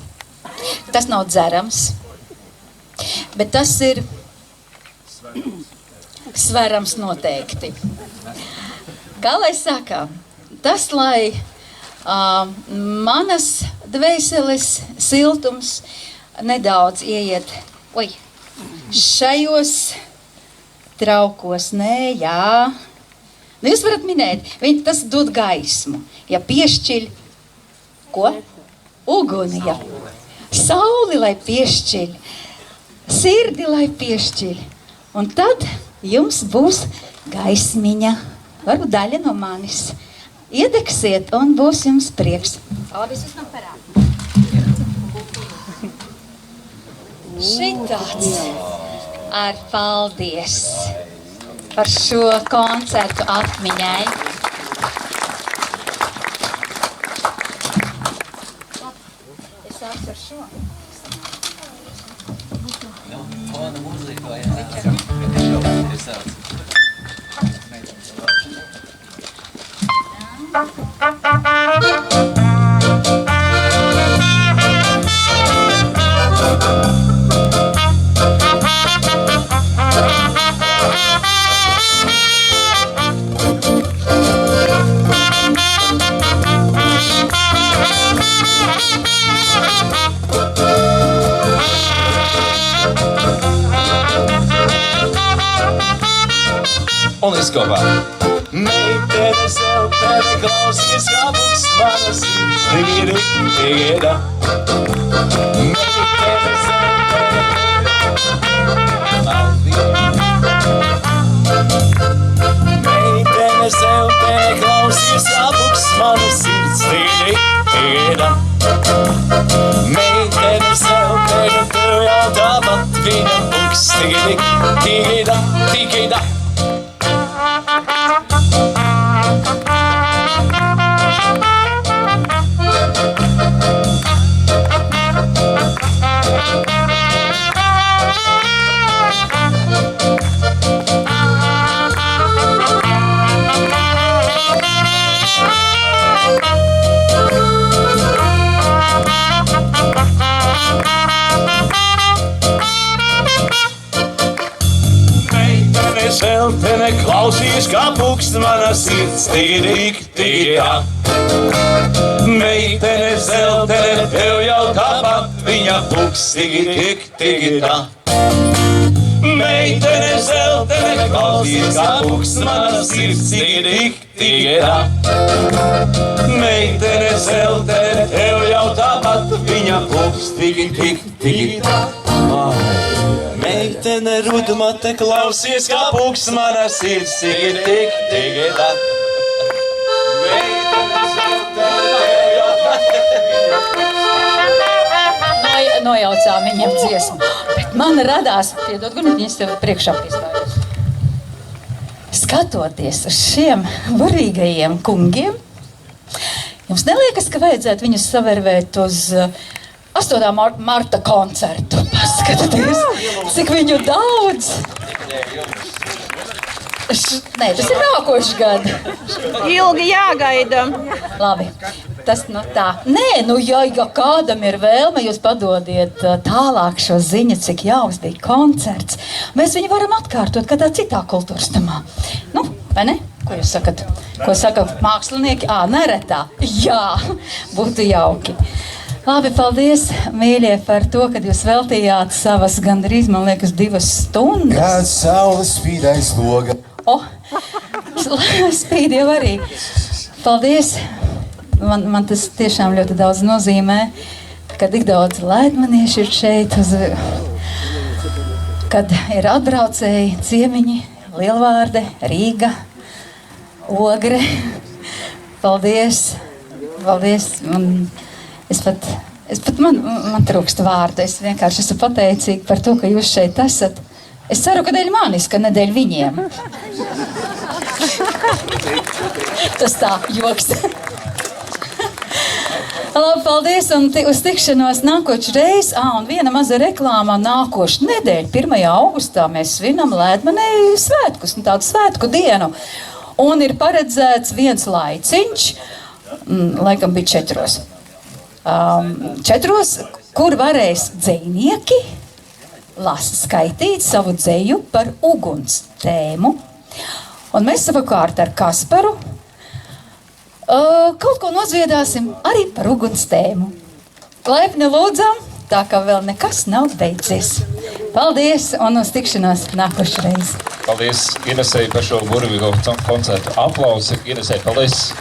Tas nav dzerams. Bet tas ir sverams noteikti. Kā lai saka, tas, lai manas dvēseles siltums nedaudz ieiet šajos traukos, jā. Nu, jūs varat minēt, tas dod gaismu. Ja piešķiļ, ko? Uguni, ja. Sauli, lai piešķiļ, sirdi, lai piešķiļ. Un tad jums būs gaismiņa, varbūt daļa no manis. Iedegsiet un būs jums prieks. Šitāds ar paldies par šo koncertu atmiņai. Un viss kopā. Meitene, zeltene, klausies, kā būs mana sirds, tīri, tīra. Meitene, zeltene, meitene, zeltene, klausies, kā būs mana sirds, tīri, tīra. Meitene, zeltene, tev jau tāpat viņa būs, tīri, tīra, tīra. Zeltene, klausies, kā pukst mana sirds, tīrīk, tīrā. Meitene, zeltene, tev jau tāpat viņa pukst, tīrīk, tīrā. Meitene, zeltene, klausies, kā pukst mana sirds, tīrīk, tīrā. Meitene, zeltene, tev jau tāpat viņa pukst, tīrīk, tīrā. Meitene, rudumate, klausies, kā pūks mana sirds, ir tik, tā. Meitene, zeltene, Nojaucām viņam dziesmu, bet man radās, piedod, Gunitiņas tev priekšā piestājos. Skatoties uz šiem varīgajiem kungiem, jums neliekas, ka vajadzētu viņus savervēt uz 8. marta koncertu. Paskatieties, cik viņu daudz. Nē, tas ir nākošais gadu. Ilgi jāgaida. Labi, tas nu tā. Nē, nu ja kādam ir vēlme, jūs padodiet tālāk šo ziņu, cik jauks bija koncerts. Mēs viņu varam atkārtot kādā citā kultūras tamā. Nu, vai ne? Ko jūs sakat? Ko saka mākslinieki? Neretā. Jā, būtu jauki. Labi, paldies, mīļie, par to, kad jūs veltījāt savas gandrīz, man liekas, 2 stundas. Kad saule spīd aiz loga. Spīd jau arī. Paldies. Man tas tiešām ļoti daudz nozīmē, ka tik daudz laidmanieši ir šeit, kad ir atbraucēji, ciemiņi, Lielvārde, Rīga, Ogre. Paldies. Paldies. Man trūkst vārdu. Es vienkārši esmu pateicīga par to, ka jūs šeit esat. Es ceru, ka dēļ manis, ka ne dēļ viņiem. Tas tā, joks. Labi, paldies un uz tikšanos nākošreiz. Un viena maza reklāma nākošu nedēļu, 1. augustā, mēs svinam Lēdmanē svētkus, tādu svētku dienu. Un ir paredzēts viens laiciņš, laikam bija 4. 4, kur varēs dzejnieki skaitīt savu dzeju par uguns tēmu. Un mēs savukārt ar Kasparu kaut ko nozviedāsim arī par uguns tēmu. Laipni lūdzam, tā kā vēl nekas nav beidzies. Paldies un uz tikšanos nākošreiz. Paldies Inesei par šo burvīgo koncertu. Aplausi Inesei, paldies!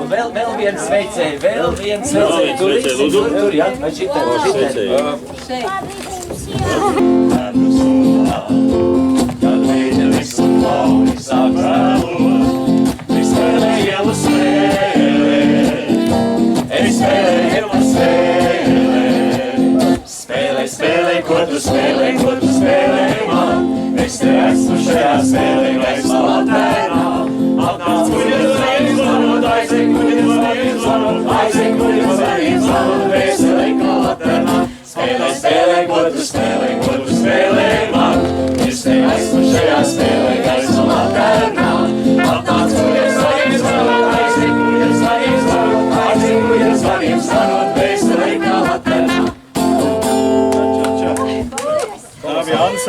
vēl viens sveicēji, vēl viens sveicēji. Tur visi, tur, jā, vai šitai. Kad līdzi visu launi sāk vēlot, es spēlēju ielu spēlē, es spēlēju ielu spēlē. Spēlē, ko tu spēlē man, es te esmu šajā spēlē, gaismā latēnā. Atnāc, kuģis vajag zvanot, aizek, kuģis vajag zvanot, aizek, kuģis vajag zvanot, vēselē kā latēnā. Spēlē, ko tu spēlē man, es te esmu šajā spēlē.